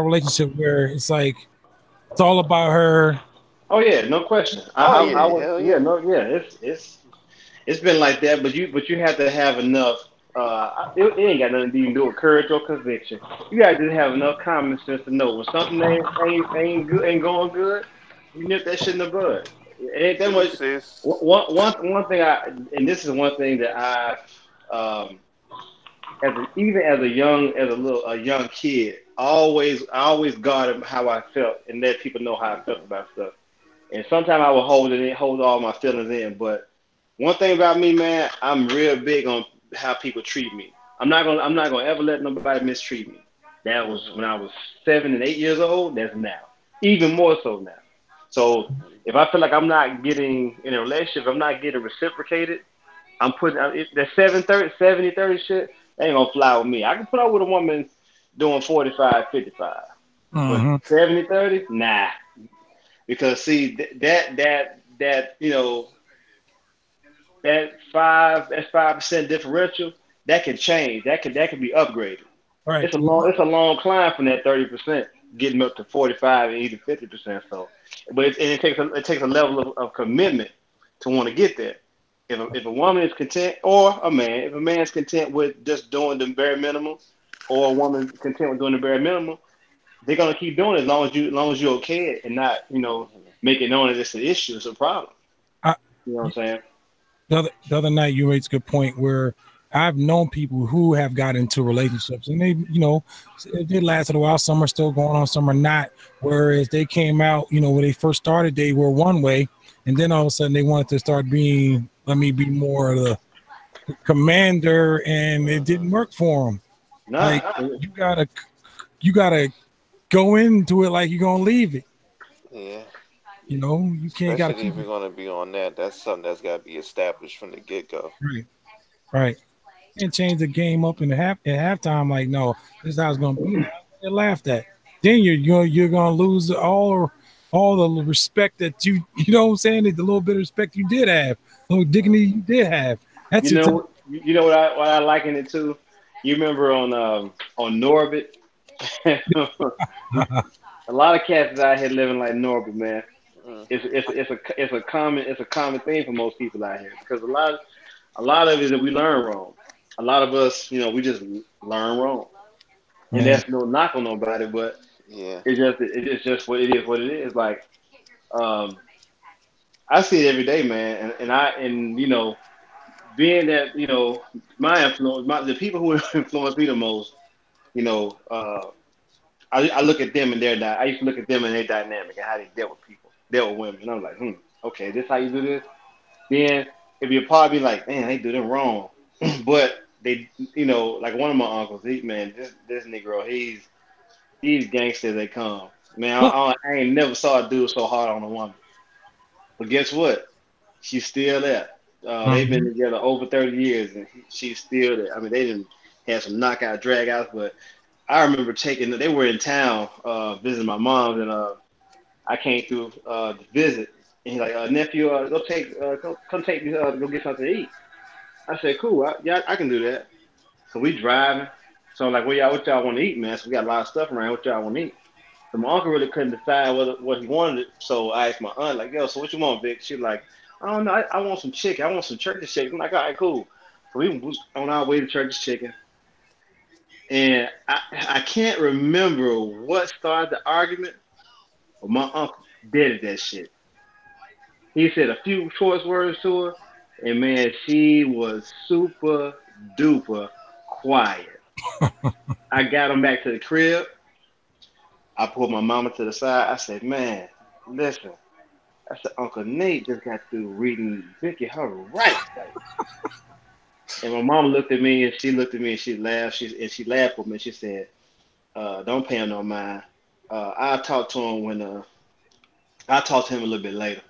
relationship where it's like it's all about her? Oh yeah, no question. Oh I yeah, was hell yeah, yeah. no, yeah. It's been like that, but you have to have enough. It ain't got nothing to even do with courage or conviction. You got to just have enough common sense to know when something ain't good, ain't going good. You nip that shit in the bud. It ain't that much. Peace is. One thing and this is one thing that um, even as a young kid, I always guarded how I felt and let people know how I felt about stuff. And sometimes I would hold all my feelings in. But one thing about me, man, I'm real big on how people treat me. I'm not gonna ever let nobody mistreat me. That was Mhm. when I was 7 and 8 years old. That's now, even more so now. So if I feel like I'm not getting in a relationship, I'm not getting reciprocated. I'm putting that 70-30 shit. That ain't gonna fly with me. I can put up with a woman doing 45-55, but Mm-hmm. 70-30, nah. Because see that that's 5% differential that can change. That can be upgraded. Right. It's a long climb from that 30% getting up to 45 and even 50%. So, but it takes a level of commitment to want to get there. If a woman is content, or a man, if a man's content with just doing the bare minimum, or a woman's content with doing the bare minimum, they're gonna keep doing it as long as you're okay and not Mhm. make it known that it's an issue, it's a problem. I, You know what I'm saying? the other night you raised a good point where I've known people who have got into relationships and they lasted a while. Some are still going on, some are not. Whereas they came out, when they first started, they were one way, and then all of a sudden they wanted to start being, let me be more of the commander, and it didn't Mhm. work for them. Like Nah, you gotta go into it like you're gonna leave it. Yeah. You can't gotta Especially keep if you're gonna be on that. That's something that's gotta be established from the get go. right, right. And change the game up in the at halftime. Like, no, this is how it's gonna be now. They laughed at. Then you're gonna lose all the respect that you know what I'm saying, the little bit of respect you did have, little dignity you did have. That's it. you know what I liken it to? You remember on Norbit? A lot of cats is out here living like Norbit, man. Mhm. It's a common thing for most people out here because a lot of it is that we learn wrong. A lot of us, we just learn wrong, and Man, that's no knock on nobody, but Yeah. it's just what it is. What it is like. Um, I see it every day, man, and being that my influence, the people who influence me the most, you know, uh, I look at them and I used to look at them and their dynamic and how they dealt with people, dealt with women, and I'm like, okay, this how you do this. Then if you're part of me like, man, they do them wrong, but they, like one of my uncles, man, this Negro, he's gangster as they come. Man, I ain't never saw a dude so hard on a woman. But guess what? She's still there. They've been mhm. together over 30 years, and she's still there. I mean, they didn't have some knockout dragouts, but I remember they were in town visiting my mom, and I came through to visit. And he's like, nephew, come take me to go get something to eat. I said, cool, yeah, I can do that. So we driving. So I'm like, what y'all want to eat, man? So we got a lot of stuff around. What y'all want to eat? So my uncle really couldn't decide what he wanted. So I asked my aunt, like, yo, so what you want, Vic? She like, I don't know. I want some chicken. I want some church's chicken. I'm like, all right, cool. So we was on our way to church's chicken. And I can't remember what started the argument, but my uncle dead that shit. He said a few choice words to her, and man, she was super duper quiet. I got him back to the crib. I pulled my mama to the side. I said, man, listen. I said, Uncle Nate just got through reading Vicky her rights. Like, and my mom looked at me and she looked at me and she laughed. She laughed with me. She said, don't pay him no mind. I'll talk to him I'll talk to him a little bit later.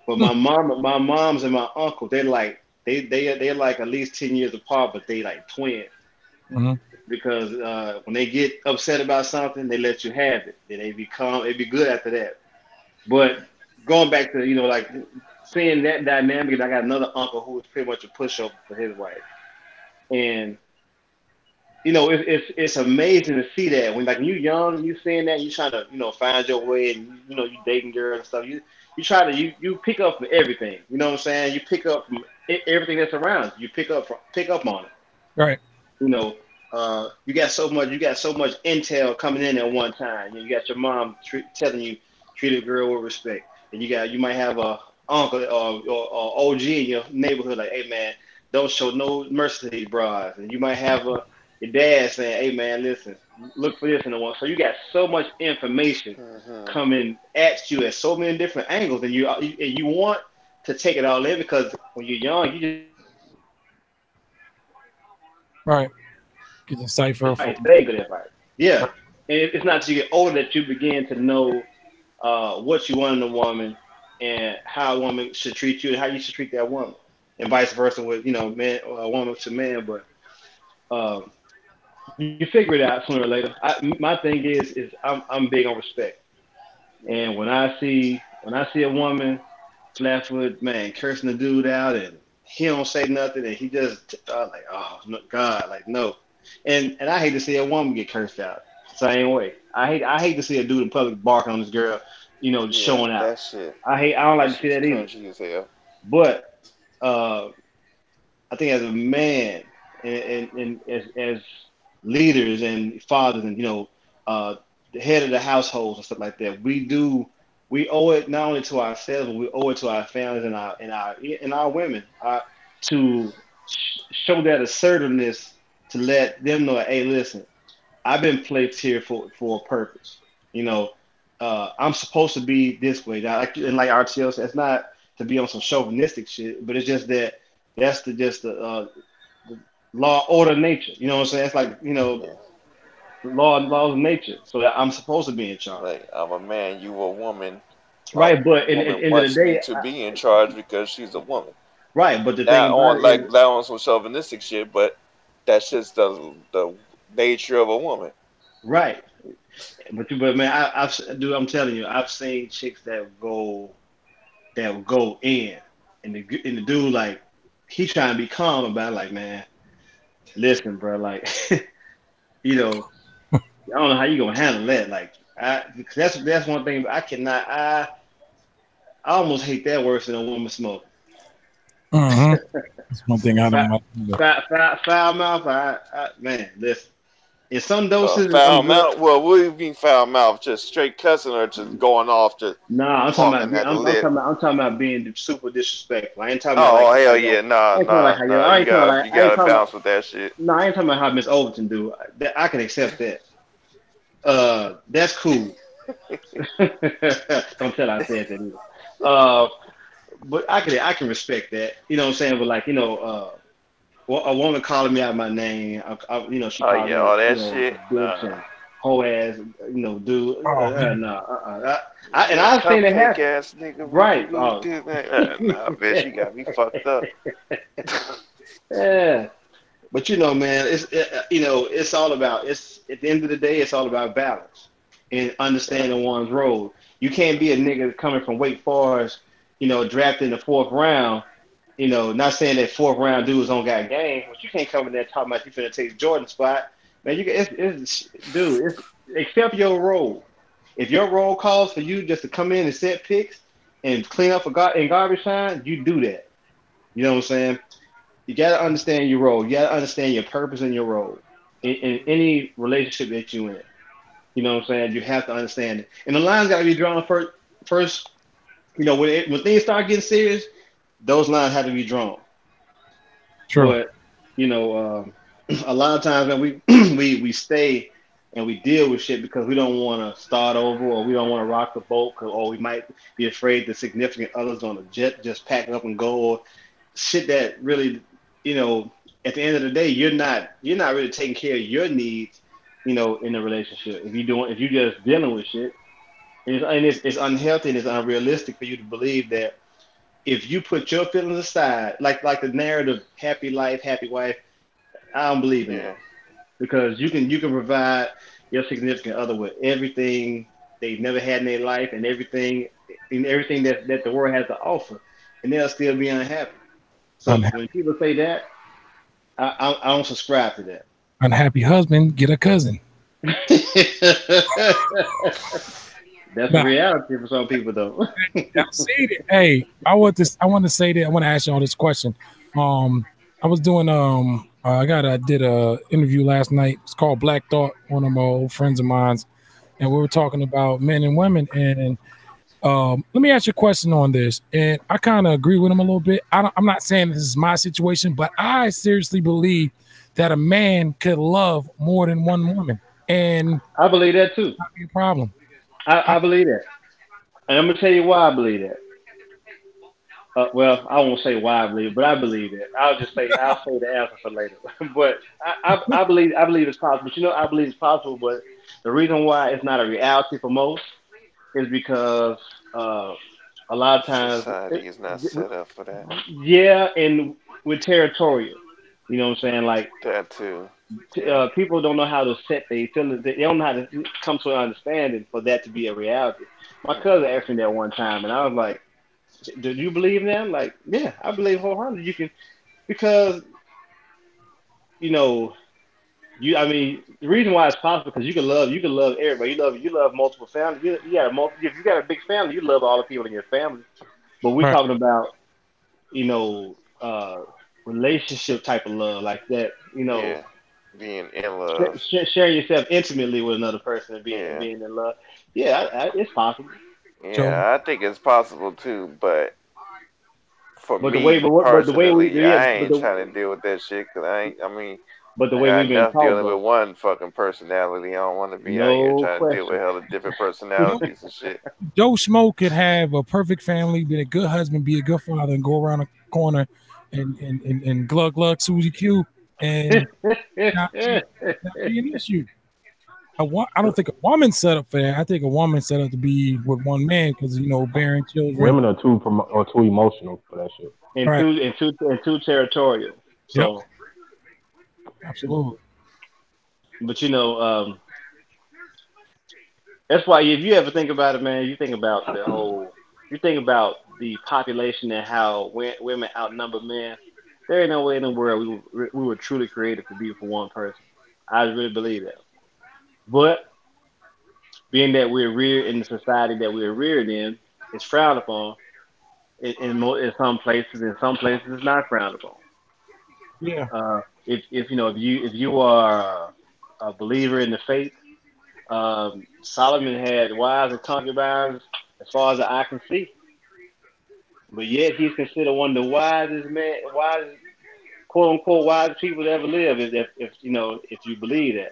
But my moms and my uncle, they're like at least 10 years apart, but they like twins. Mhm. Because when they get upset about something, they let you have it. Then they be good after that. But going back to like seeing that dynamic, I got another uncle who was pretty much a pushover for his wife, and it's amazing to see that when like you young, you seeing that, you trying to find your way, and you dating girls and stuff. You try to you pick up from everything. You know what I'm saying? You pick up from everything that's around you. You pick up on it. Right. You know, you got so much intel coming in at one time. You got your mom telling you treat a girl with respect, and you might have a uncle or OG in your neighborhood like, hey man, don't show no mercy to these brides, and you might have your dad saying, hey man, listen, look for this and the one. So you got so much information Hmm. coming at you at so many different angles, and you want to take it all in because when you're young, you just want good advice. Right. You can decipher Right, for. very good advice. Yeah, and it's not until you get older that you begin to know what you want in a woman and how a woman should treat you and how you should treat that woman, and vice versa with man a woman to man. But um, you figure it out sooner or later. My thing is I'm big on respect, and when I see a woman flat-foot man cursing the dude out and he don't say nothing and he just like oh no, God like no, and I hate to see a woman get cursed out same way. I hate to see a dude in public barking on this girl, Yeah, showing out. that shit. I don't That like to see shit's that either. cringy as hell. But uh, I think as a man and as leaders and fathers and uh, the head of the households and stuff like that, we owe it not only to ourselves, but we owe it to our families and our women to show that assertiveness to let them know, hey, listen, I've been placed here for a purpose. You know, I'm supposed to be this way. Now, and like RTO said, it's not to be on some chauvinistic shit, but it's just that that's the law, order, nature. You know what I'm saying? It's like Yeah. the laws of nature. So that I'm supposed to be in charge, Like I'm a man, you a woman. A right? But at woman the end of the wants me day, to be in charge because she's a woman. right. But the thing Not about on it is, like not on some chauvinistic shit, but that's just the nature of a woman. right. But man, dude, I'm telling you, I've seen chicks that will go in, and the dude like he trying to be calm about it, like man, listen, bro, like you know, I don't know how you gonna handle that, like because that's one thing I cannot. I almost hate that worse than a woman smoking. Mm-hmm. That's one thing I don't Foul, like either. foul mouth, man, listen. In some doses, I'm Foul good. mouth. Well, what do you mean foul mouth? Just straight cussing or just going off, just Nah, I'm talking about talking being, at the I'm lip? talking about being super disrespectful. I ain't talking about like Oh how hell yo. yeah, nah I ain't talking about like nah how yo. nah. I ain't talking about like You I ain't gotta talking about. bounce with that shit. No, I ain't talking about how Miss Overton do. That I can accept that. That's cool. Don't tell her I said that either. Uh, but I can respect that. You know what I'm saying? But like a woman calling me out my name. She Oh called yeah, me all that shit. a bitch Nah. and hoe ass. Dude. Oh man. No. And That I've seen it cupcake happen. ass nigga Right. did that. Nah, bitch, you got me fucked up. Yeah. But man, it's all about it's at the end of the day, it's all about balance and Yeah. understanding one's role. You can't be a nigga coming from Wake Forest, drafted in the fourth round. Not saying that fourth round dudes don't got game, but you can't come in there talking about you finna take Jordan's spot. Man, dude, accept your role. If your role calls for you just to come in and set picks and clean up in garbage time, you do that. You know what I'm saying? You got to understand your role. You got to understand your purpose and your role in any relationship that you in. You know what I'm saying? You have to understand it, and the lines got to be drawn first. First, when things start getting serious, those lines have to be drawn. True. But you know, a lot of times, man, we we stay and we deal with shit because we don't want to start over or we don't want to rock the boat or we might be afraid the significant others on the jet just pack up and go or shit that really, you know, at the end of the day, you're not really taking care of your needs, in a relationship. If you're just dealing with shit, and it's unhealthy and it's unrealistic for you to believe that if you put your feelings aside, like the narrative, happy life, happy wife, I don't believe in Yeah. that because you can provide your significant other with everything they've never had in their life and everything that the world has to offer, and they'll still be unhappy. So Unhappy. when people say that, I don't subscribe to that. unhappy husband get a cousin. That's the Nah, reality for some people, though. I see it. Hey, I want to say that. I want to ask y'all this question. I was doing I did a interview last night. It's called Black Thought. One of my old friends of mine's, and we were talking about men and women. And let me ask you a question on this. And I kind of agree with him a little bit. I'm not saying this is my situation, but I seriously believe that a man could love more than one woman, and I believe that too. not be a problem. I believe that, and I'm gonna tell you why I believe that. Well, I won't say why I believe it, but I believe it. I'll say the answer for later. But I believe it's possible. But I believe it's possible. But the reason why it's not a reality for most is because uh, a lot of times, Society is not set up for that. yeah, and we're territorial. You know what I'm saying? Like That too. Yeah. people don't know how to set their feelings. They don't know how to come to an understanding for that to be a reality. My cousin asked me that one time, and I was like, "Do you believe in that?" I'm like, "Yeah, I believe wholeheartedly. You can because you know you. I mean, the reason why it's possible because you can love everybody. You love multiple families. You got a if you got a big family, you love all the people in your family. But we're Right. talking about you know relationship type of love like that. Yeah. Being in love. Sharing yourself intimately with another person and Yeah. being in love. Yeah, it's possible. So Yeah, I think it's possible too, but for But the me way, but the way we, personally, yeah, I ain't trying to deal with that shit because I mean, but the I way got we've been enough taught dealing though, with one fucking personality. I don't want to be out here no trying to deal with question. hella different Joe, personalities and shit. Joe Schmo could have a perfect family, be a good husband, be a good father, and go around the corner and glug glug Susie Q and not be an issue. I don't think a woman's set up for that. I think a woman's set up to be with one man because bearing children. Women are too emotional for that shit. and Right. too territorial. Yep. So, Absolutely. but that's why if you ever think about it, man, you think about the population and how women outnumber men. There ain't no way in the world we were truly created to be for one person. I really believe that. But being that we're reared in the society that we're reared in, it's frowned upon. In some places, in some places, it's not frowned upon. Yeah. If you are a believer in the faith, Solomon had wives and concubines as far as the eye can see, but yet he's considered one of the wisest quote unquote wisest people to ever live. If you believe that,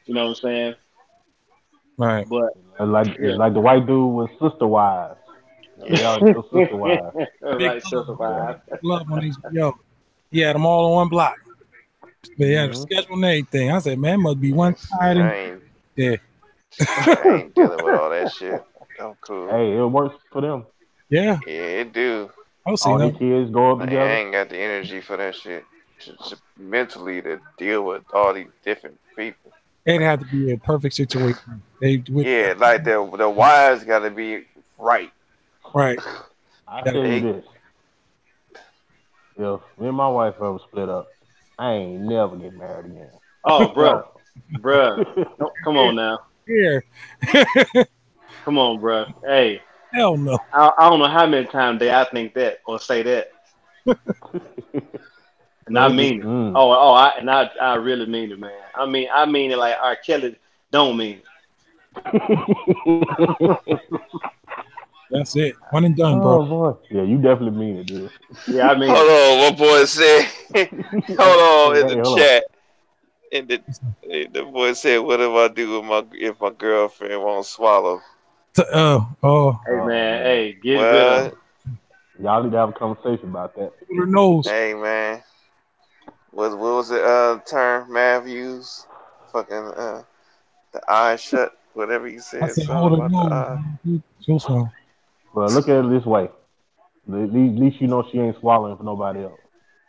you know what I'm saying. Right. But It's yeah, like the white dude with sister wives. They Yeah. are still sister wives. Big right, love, sister wives. big love on these. He had them all on one block. They had a Hmm. schedule and everything. I said, man, must be one And shit, tired and yeah, I ain't dealing with all that shit. I'm cool. Hey, it works for them. yeah. Yeah, it do. I was All seeing their them. kids grow up Like I together. ain't got the energy for that shit. Mentally to deal with all these different people. It had to be a perfect situation. They with Yeah, like the wires got to be right. right. I That, tell you They this: if me and my wife ever split up, I ain't never get married again. Oh, Sorry. bruh, come on now, here, come on, bruh. Hey, hell no. I don't know how many times they I think that or say that, and I No, mean it. Mm. I really mean it, man. I mean it like R. Kelly don't mean that's it. One and done, bro. Oh boy, yeah, you definitely mean it, dude. it. Yeah, I mean hold it. on. What boy said? Hey, Hold on in hey, the hold on. chat. In the boy said, "What if I do with my if my girlfriend won't swallow?" Oh, Hey Oh man, man, hey, get rid of What? them. y'all need to have a conversation about that. her nose. Hey man, what was it? Term Matthews, fucking the eye shut. Whatever you I said, said, something hold her about the nose. eye. So strong. But look at it this way: at least you know she ain't swallowing for nobody else.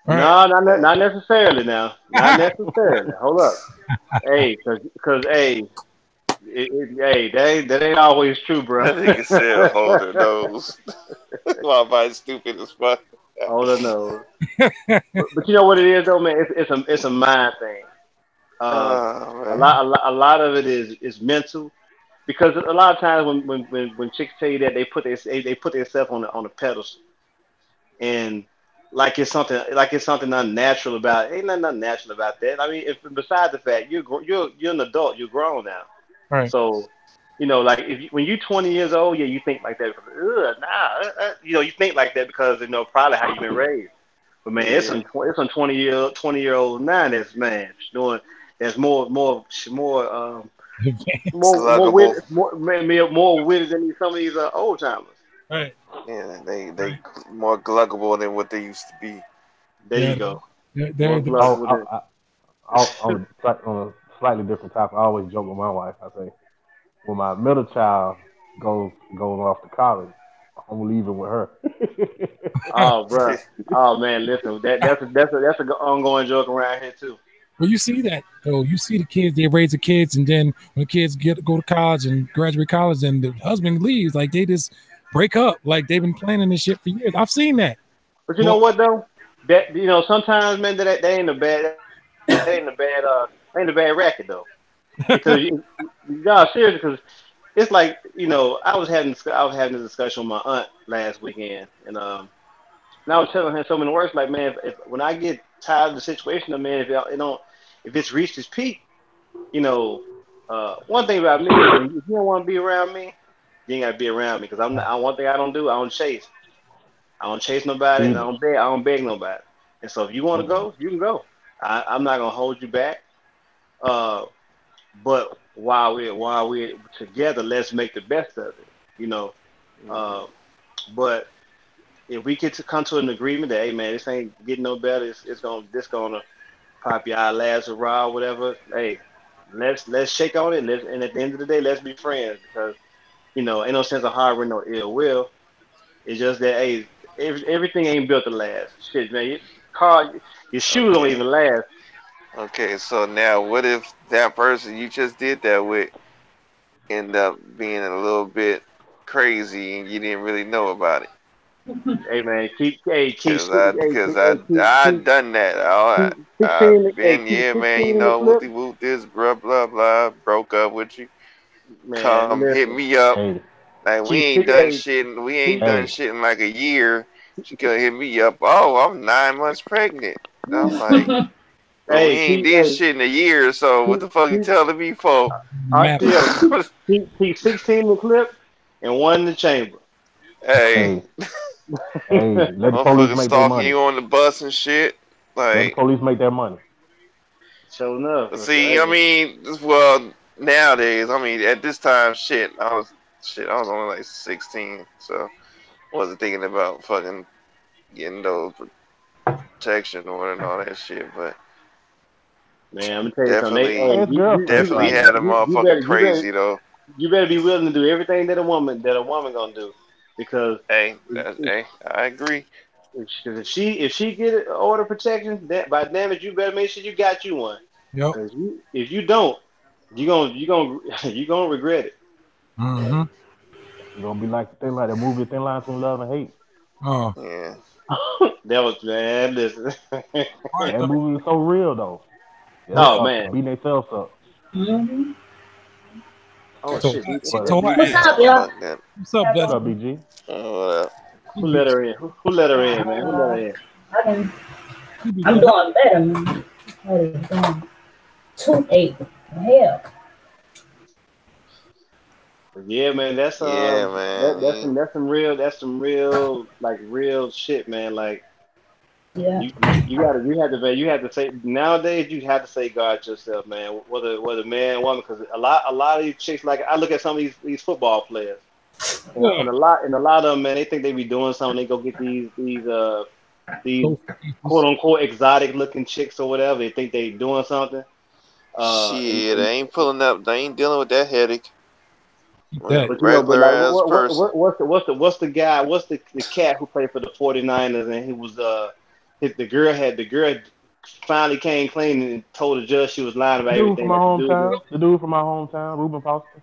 All right. No, Hey, not necessarily now. Not necessarily. Hold up. Hey, cause hey, that ain't always true, bro. that nigga said, "Hold her nose." My body's stupid as fuck. Hold her nose. But you know what it is though, man. It's a mind thing. A man. lot of it is mental because a lot of times when chicks tell you that they put themselves on a pedestal and like it's something unnatural about it. Ain't nothing unnatural about that. I mean, if besides the fact you're an adult, you're grown now, Right. so like when you're 20 years old, yeah, you think like that. Because, you think like that because probably how you've been raised. But man, Yeah. it's some 20-year old now that's man doing that's Sluggable. more witty than some of these old timers. Right. Yeah, they Right. more gluggable than what they used to be. There Yeah. you go. More They're Oh, gluggable than. on a slightly different topic, I always joke with my wife. I say, when my middle child goes off to college, I'm leaving with her. Oh, bro. Oh man, listen. That's a ongoing joke around here too. Well, you see that though. You see the kids, they raise the kids, and then when the kids go to college and graduate college, and the husband leaves, like they just break up. Like they've been planning this shit for years. I've seen that. But you know Well, what though? That sometimes man that ain't a bad racket though. Because no, seriously, because it's like I was having a discussion with my aunt last weekend, and I was telling her so many words like, man, if when I get tired of the situation, man, if it's reached its peak, you know, one thing about me is when if you don't want to be around me, you ain't got to be around me because I'm not. One thing I don't do, I don't chase. I don't chase nobody, and Either. I don't beg nobody. And so if you want to Mm-mm. go, you can go. I'm not gonna hold you back. Uh, but while we're together, let's make the best of it. You know. Mhm. Uh, but if we get to come to an agreement that hey man, this ain't getting no better, it's gonna pop your eye last a while, whatever. Hey, let's shake on it. And at the end of the day, let's be friends because ain't no sense of harboring no ill will. It's just that hey, everything ain't built to last. Shit, man, your shoes don't Okay. even last. Okay. So now, what if that person you just did that with end up being a little bit crazy and you didn't really know about it? Hey man, Because I done that. keep I've 16, hey, been, keep yeah, man. 16 in the clip, Whoopty whoop this, blah blah blah. Broke up with you. man. Come hit Listen, me up. Hey, Like we keep ain't six, done hey, shit. We ain't keep done hey, shit in like a year. She could hit me up. Oh, I'm 9 months pregnant. I'm like, well, we hey, ain't did shit in a year. So what keep, the fuck you keep, telling me for? map. keep 16 in the clip and one in the chamber. Hey, hey, hey, let the police motherfucker make their stalking money. you on the bus and shit. Let the Like, police make their money. Sure enough. see, I Hey, mean, well, nowadays, I mean, at this time, I was only like 16, so wasn't thinking about fucking getting those protection or and all that shit, but man, I'm gonna tell you something. Hey, definitely, it's girl stuff definitely out had there. a motherfucker crazy though. you better be willing to do everything that a woman gonna do, because Hey, if, if, hey, I agree. if she get an order protection, that by damn it, you better make sure you got you one. Yep. Cause if you don't, you gonna you gonna regret it. Mm-hmm. It's gonna be like the movie Thin Line Between Love and Hate. Oh, Yeah, That was man. Listen. all right. That movie was so real though. They'll Oh start man. beating themselves up. Mm-hmm. Oh So shit. she But told her What's ass. up, oh y'all? fuck that. What's up, How what's Dusty? up, doing? BG? What up? He Who let beat her in? Who let her in, man? Who let her in? I can, he beat I'm the hell. doing better, man. What is going? Toothache. Hell. But yeah, man. Yeah, man. That's some real like real shit, man. Like Yeah. you have to say nowadays you have to say guard yourself, man. Whether man or woman, because a lot of these chicks like I look at some of these football players Yeah. and a lot of them, man, they think they be doing something. They go get these Trophy quote cases. unquote exotic looking chicks or whatever. They think they doing something. Shit, they And ain't pulling up. They ain't dealing with that headache. Keep With a that. but regular like ass person. what's the guy? What's the cat who played for the 49ers and he was the girl finally came clean and told the judge she was lying The about dude from everything my that the dude did. hometown. The dude from my hometown, Ruben Foster.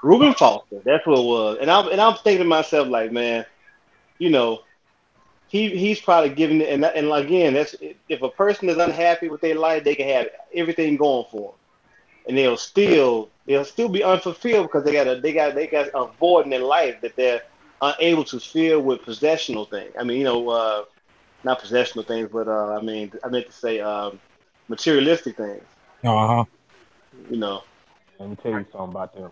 Reuben Foster, that's what it was. And I'm thinking to myself like, man, you know, he's probably giving it. And again, that's if a person is unhappy with their life, they can have everything going for them. and they'll still be unfulfilled because they got a void in their life that they're unable to fill with possessional things. I mean, not possessional things, but I meant to say materialistic things. Uh-huh. You know. Let me tell you something about them.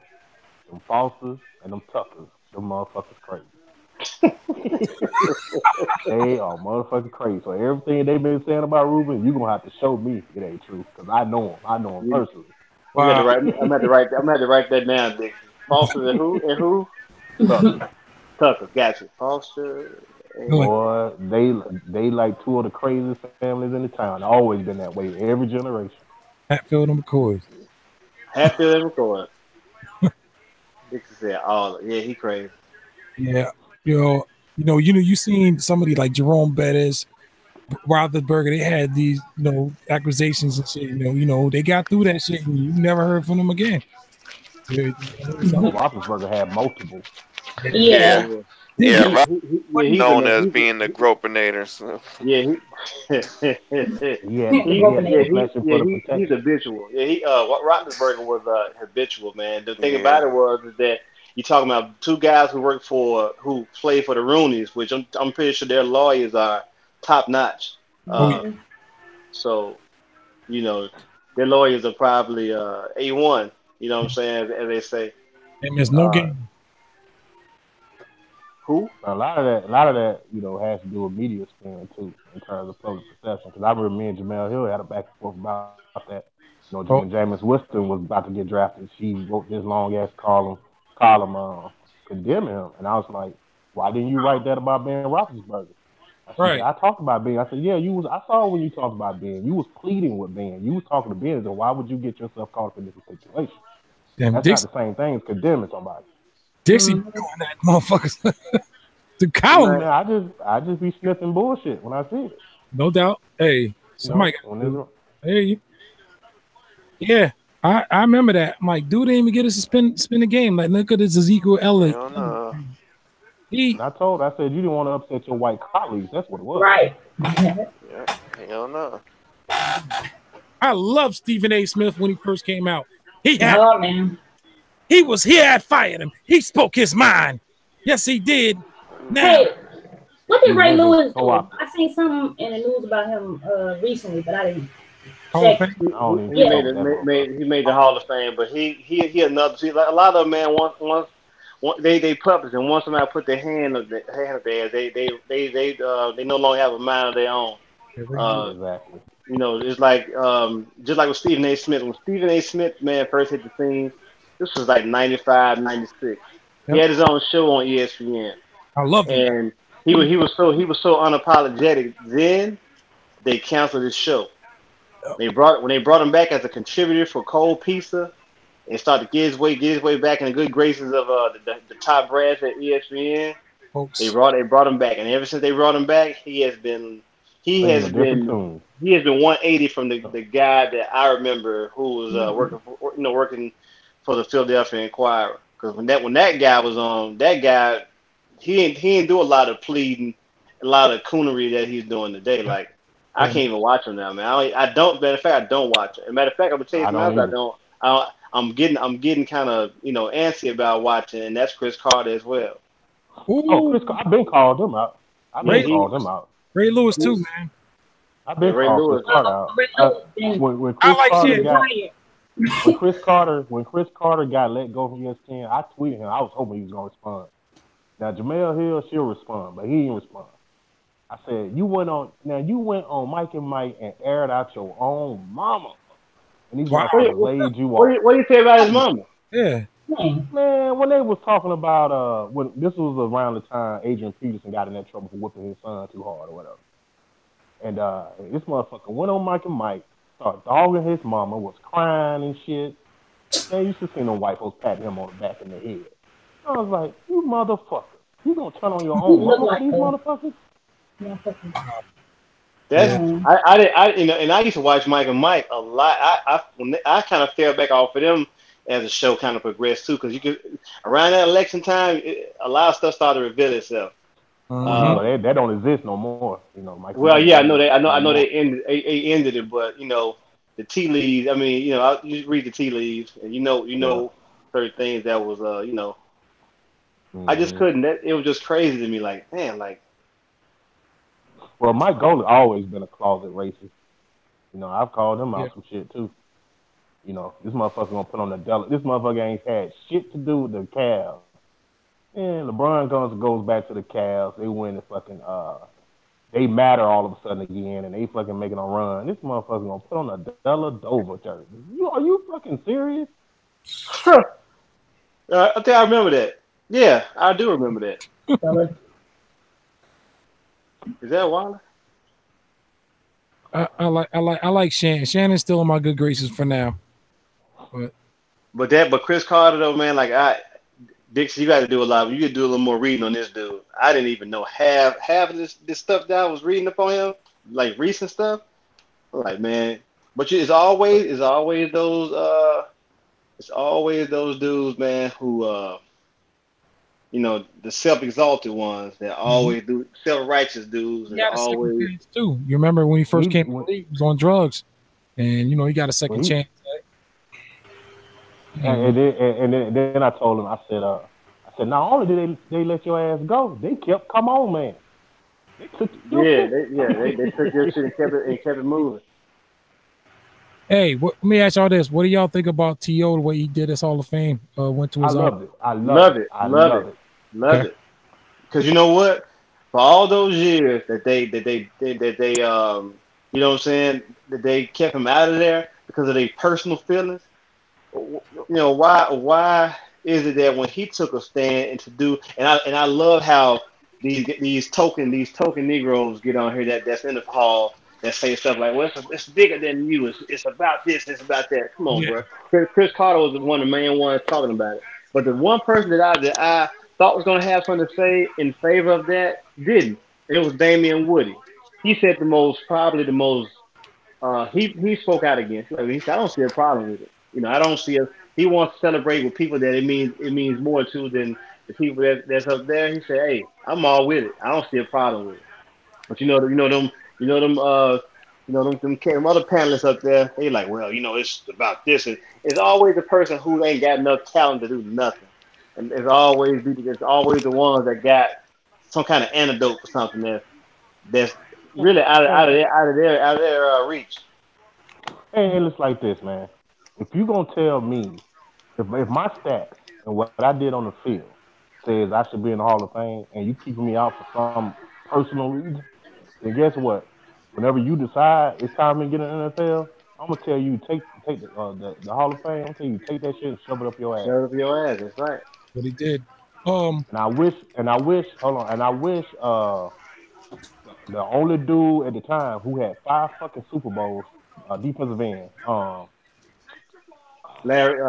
Them Fosters and them Tuckers. Them motherfuckers crazy. They are motherfucking crazy. So everything they've been saying about Ruben, you gonna have to show me it ain't true because I know him. I know him personally. I'm gonna Wow. have to write that down, Dixie. Foster and who? Tuckers. Tucker. Gotcha. Foster. And Like, Boy, they like two of the craziest families in the town. Always been that way every generation. Hatfield and McCoys. Hatfield and McCoy. Dixie said, "Oh, yeah, he crazy." Yeah. You seen somebody like Jerome Bettis, Roethlisberger. They had these, accusations and shit. They got through that shit, and you never heard from them again. Oh, Roethlisberger had multiple. Yeah. Yeah, He, right. he's Known as being the gropinator. So. yeah, He had passion for the protection. he's habitual. Yeah, Roethlisberger was habitual, man. The thing Yeah. about it was is that you're talking about two guys who played for the Roonies, which I'm pretty sure their lawyers are top notch. So their lawyers are probably A1. You know what I'm saying? As they say. And there's no game. Who? A lot of that, has to do with media spin too, in terms of public perception. Because I remember me and Jamel Hill had a back and forth about that. When Jameis Winston was about to get drafted, she wrote this long ass column condemning him, and I was like, "Why didn't you write that about Ben Roethlisberger?" Right. I talked about Ben. I said, "Yeah, you was. I saw when you talked about Ben. You was pleading with Ben. You was talking to Ben. So why would you get yourself caught up in this situation? That's not the same thing as condemning somebody." Dixie doing that, motherfuckers. The column. Man, I just be sniffing bullshit when I see it. No doubt. Hey, somebody. Hey, yeah, I remember that. I'm like, dude didn't even get us to spin the game. Like, look at this Ezekiel Elliott. No. I said you didn't want to upset your white colleagues. That's what it was. Right. Yeah, hell no. I love Stephen A. Smith when he first came out. He had fired him. He spoke his mind. Yes, he did. Now, hey, what did Ray Lewis do? I seen something in the news about him recently, but I didn't check. He made the Hall of Fame, but he another. See, like a lot of them, man. Once they puppets, and once somebody put their hand up there, they no longer have a mind of their own. Exactly. It's like just like with Stephen A. Smith. When Stephen A. Smith, man, first hit the scene, this was like 95, 96. Yep. He had his own show on ESPN. I love it. And he was so unapologetic. Then they canceled his show. Yep. When they brought him back as a contributor for Cold Pizza and started to get his way back in the good graces of the top brass at ESPN. Folks. They brought him back, and ever since they brought him back, he has been 180 from the guy that I remember who was working for the Philadelphia Inquirer. Because when that guy was on, that guy he didn't do a lot of pleading, a lot of coonery that he's doing today. Like I can't even watch him now, man. I don't. Matter of fact, I don't watch it. Matter of fact, I'm gonna tell you something else. I'm getting kind of antsy about watching, and that's Chris Carter as well. Ooh. Oh, Chris, I've been called him out. Called him out. Ray Lewis too, man. I've been called Chris Carter out. When Chris Carter got let go from ESPN, I tweeted him. I was hoping he was gonna respond. Now Jamel Hill, she'll respond, but he didn't respond. I said, you went on Mike and Mike and aired out your own mama. And these motherfuckers laid you off. What do you say about his mama? Yeah. Man, when they was talking about when this was around the time Adrian Peterson got in that trouble for whipping his son too hard or whatever. And this motherfucker went on Mike and Mike, started dogging his mama, was crying and shit. Man, you should see them white folks patting him on the back of the head. I was like, you motherfucker. You gonna turn on your own mama like these motherfuckers? And I used to watch Mike and Mike a lot. I kind of fell back off of them as the show kind of progressed too, because you could around that election time, a lot of stuff started to reveal itself. That don't exist no more. Mike. Well, yeah, I know they ended it, but the tea leaves. I mean, you read the tea leaves, and you know certain things that was, I just couldn't. It was just crazy to me. Like, man, like. Well, Mike Golick always been a closet racist. I've called him out some shit too. This motherfucker gonna put on the Della. This motherfucker ain't had shit to do with the Cavs. And LeBron goes back to the Cavs. They win the fucking they matter all of a sudden again, and they fucking making a run. This motherfucker gonna put on a Della Dover jersey. Are you fucking serious? I think I remember that. Yeah, I do remember that. Is that Waller? I like Shannon. Shannon's still in my good graces for now. But Chris Carter though, man, like Dixie, you got to do a lot. You could do a little more reading on this dude. I didn't even know half of this stuff that I was reading up on him, like recent stuff. I'm like, man, but it's always those dudes, man, who the self-exalted ones that always do self-righteous dudes that always too. You remember when he first came to the league, he was on drugs, and he got a second chance. And then I told him, I said, not only did they let your ass go, they kept, come on, man. They took they took your shit and kept it moving. Hey, let me ask y'all this: what do y'all think about T.O. the way he did his Hall of Fame? Went to his. I love it. Because you know what? For all those years that they you know what I'm saying, that they kept him out of there because of their personal feelings. Why is it that when he took a stand and to do, and I love how these token Negroes get on here that's in the hall that say stuff like, well, it's bigger than you. It's about this. It's about that. Come on, bro. Chris Carter was one of the main ones talking about it. But the one person that I thought was going to have something to say in favor of that didn't. It was Damian Woody. He said probably the most. He spoke out against it. He said, I don't see a problem with it. I don't see it. He wants to celebrate with people that it means more to than the people that's up there. He said, hey, I'm all with it. I don't see a problem with it. But them other panelists up there, they like, well, it's about this. And it's always the person who ain't got enough talent to do nothing. And it's always the ones that got some kind of antidote for something that's really out of their reach. And it's like this, man. If you gonna tell me, if my stats and what I did on the field says I should be in the Hall of Fame, and you keeping me out for some personal reason, then guess what? Whenever you decide it's time to get in the NFL, I'm gonna tell you take the Hall of Fame. I'm telling you take that shit and shove it up your ass. Shove it up your ass. That's right. What he did. And I wish. The only dude at the time who had 5 fucking Super Bowls, defensive end. Larry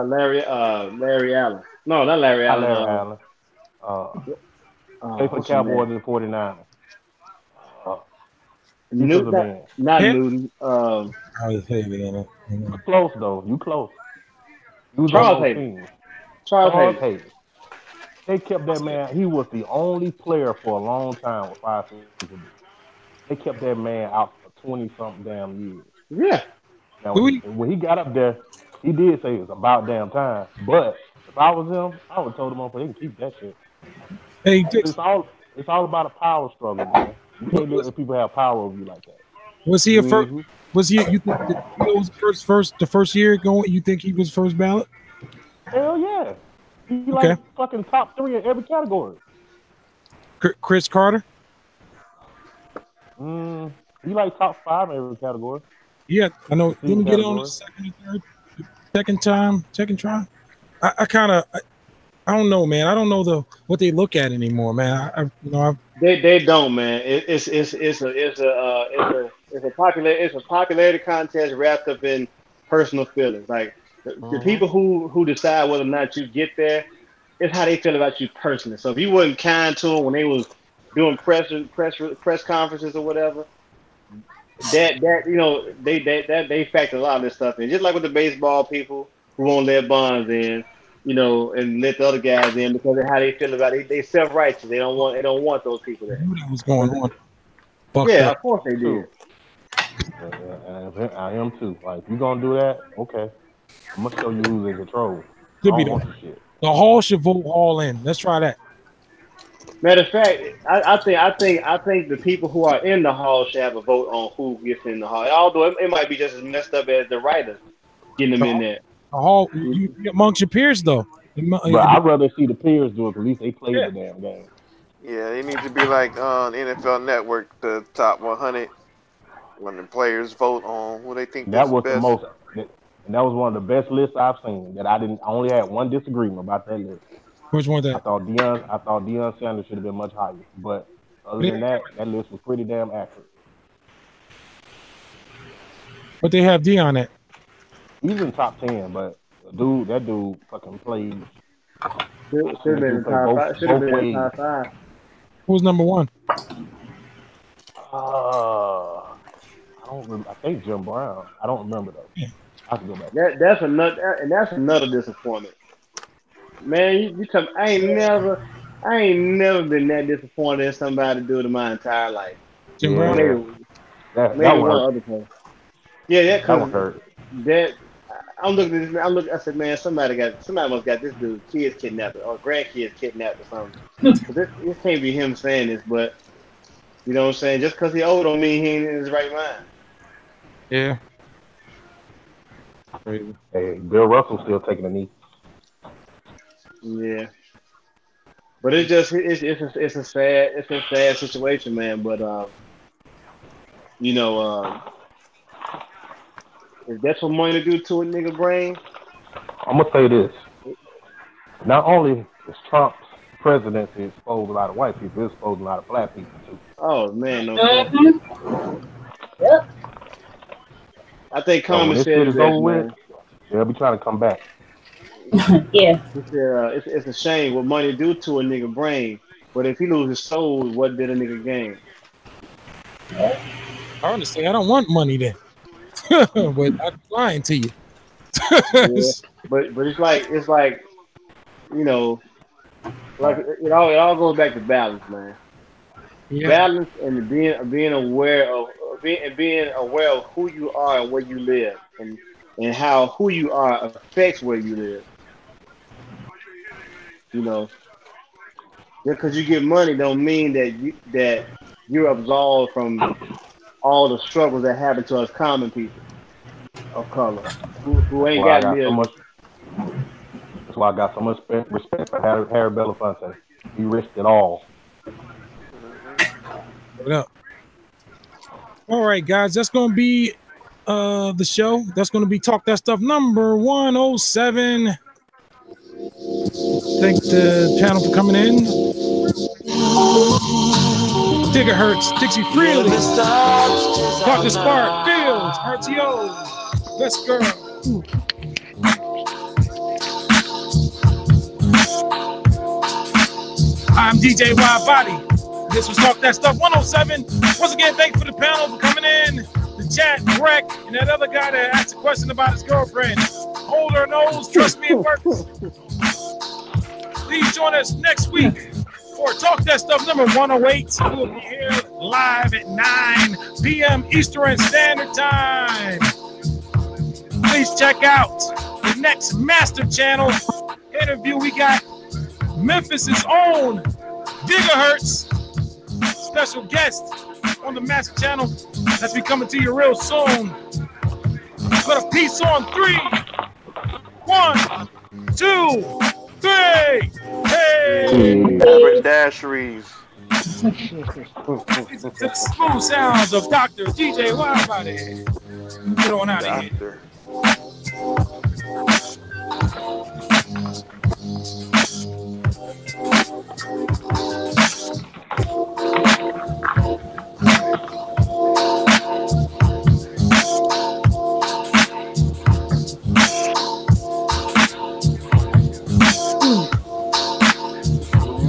Allen. No, not Larry Allen. Larry Allen. Played for the Cowboys and the 49ers. Not Newton. Close though. You close. Charles Hayden. Charles Hayden. They kept that man. He was the only player for a long time with 5 Super Bowls. They kept that man out for 20-something damn years. Yeah. Now, when he got up there, he did say it was about damn time. But if I was him, I would have told him they can keep that shit. Hey, it's all about a power struggle, man. You can't let people have power over you like that. Was he a first? Was he? You think that was the first year going? You think he was first ballot? Hell yeah. He like fucking top 3 in every category. Chris Carter? He like top 5 in every category. Yeah, I know. Didn't get on the second try. I don't know, man. I don't know what they look at anymore, man. They don't, man. It's a popularity contest wrapped up in personal feelings. Like the people who decide whether or not you get there, it's how they feel about you personally. So if you wasn't kind to them when they was doing press conferences or whatever, they factor a lot of this stuff in. Just like with the baseball people who won't let Bonds in, and let the other guys in because of how they feel about it. They self-righteous. They don't want those people there. I knew that was going on. Yeah, of course they did. And I am too. Like, you gonna do that? Okay. I'm gonna show you who's in control. I Should be don't want your shit. the Hall should vote all in. Let's try that. Matter of fact, I think the people who are in the hall should have a vote on who gets in the hall. Although it might be just as messed up as the writers getting them in there. The Hall, you amongst your peers though. But I'd rather see the peers do it. At least they play the damn game. Yeah, they need to be like on NFL Network, the top 100, when the players vote on who they think that was best. the most, and that was one of the best lists I've seen. That I only had one disagreement about that list. Which one that? I thought Deion Sanders should have been much higher, but other than that list was pretty damn accurate. But they have Deion at. He's in top 10, but that dude fucking plays. Should have been in top 5. Should have been in top 5. Who's number 1? I don't remember. I think Jim Brown. I don't remember though. Yeah. I have to go back. That's another disappointment. Man, you come. I ain't never been that disappointed in somebody to do it in my entire life. Jim Brown. That one other person. Yeah, that one hurt. That I'm looking at this. I said, man, somebody must got this dude kids kidnapped or grandkids kidnapped or something. this can't be him saying this, but you know what I'm saying. Just because he old don't mean he ain't in his right mind. Yeah. Crazy. Hey, Bill Russell's still taking a knee. Yeah, but it's a sad situation, man. But if that's what money do to a nigga brain, I'm gonna say this: not only is Trump's presidency exposed a lot of white people, it's exposed a lot of black people too. Oh man, no. Yep. I think common sense is over with. They'll be trying to come back. Yeah. It's a shame what money do to a nigga brain, but if he loses soul, what did a nigga gain? I understand. I don't want money then, but I'm lying to you. Yeah. But it's like like it all goes back to balance, man. Yeah. Balance and being aware of who you are and where you live, and how who you are affects where you live. Just because you get money don't mean that you're absolved from all the struggles that happen to us common people of color who ain't got millions. That's why I got so much respect for Harry Belafonte. He risked it all. What up? All right, guys, that's going to be the show. That's going to be Talk That Stuff number 107. Thank the panel for coming in. Gigahertz, Dixie Freely, Dr. Spark, Fields, RTO, Best Girl. I'm DJ WIDEBODY. This was Talk That Stuff 107. Once again, thanks for the panel for coming in. The chat, Greg, and that other guy that asked a question about his girlfriend. Hold her nose, trust me, it works. Please join us next week for Talk That Stuff number 108. We'll be here live at 9 p.m. Eastern Standard Time. Please check out the next Master Channel interview. We got Memphis's own Gigahertz, special guest on the Master Channel. That's be coming to you real soon. Put a piece on 3, 1, 2, 3. Hey! Dasheries. The smooth sounds of Dr. DJ WIDEBODY. Get on out of here.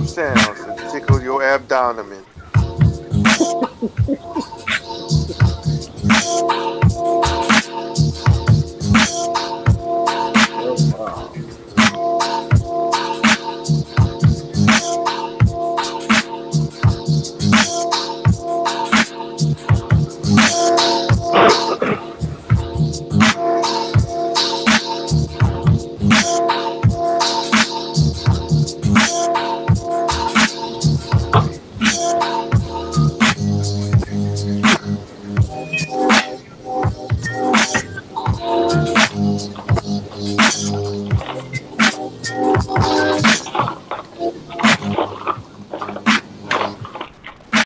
Sounds to tickle your abdomen.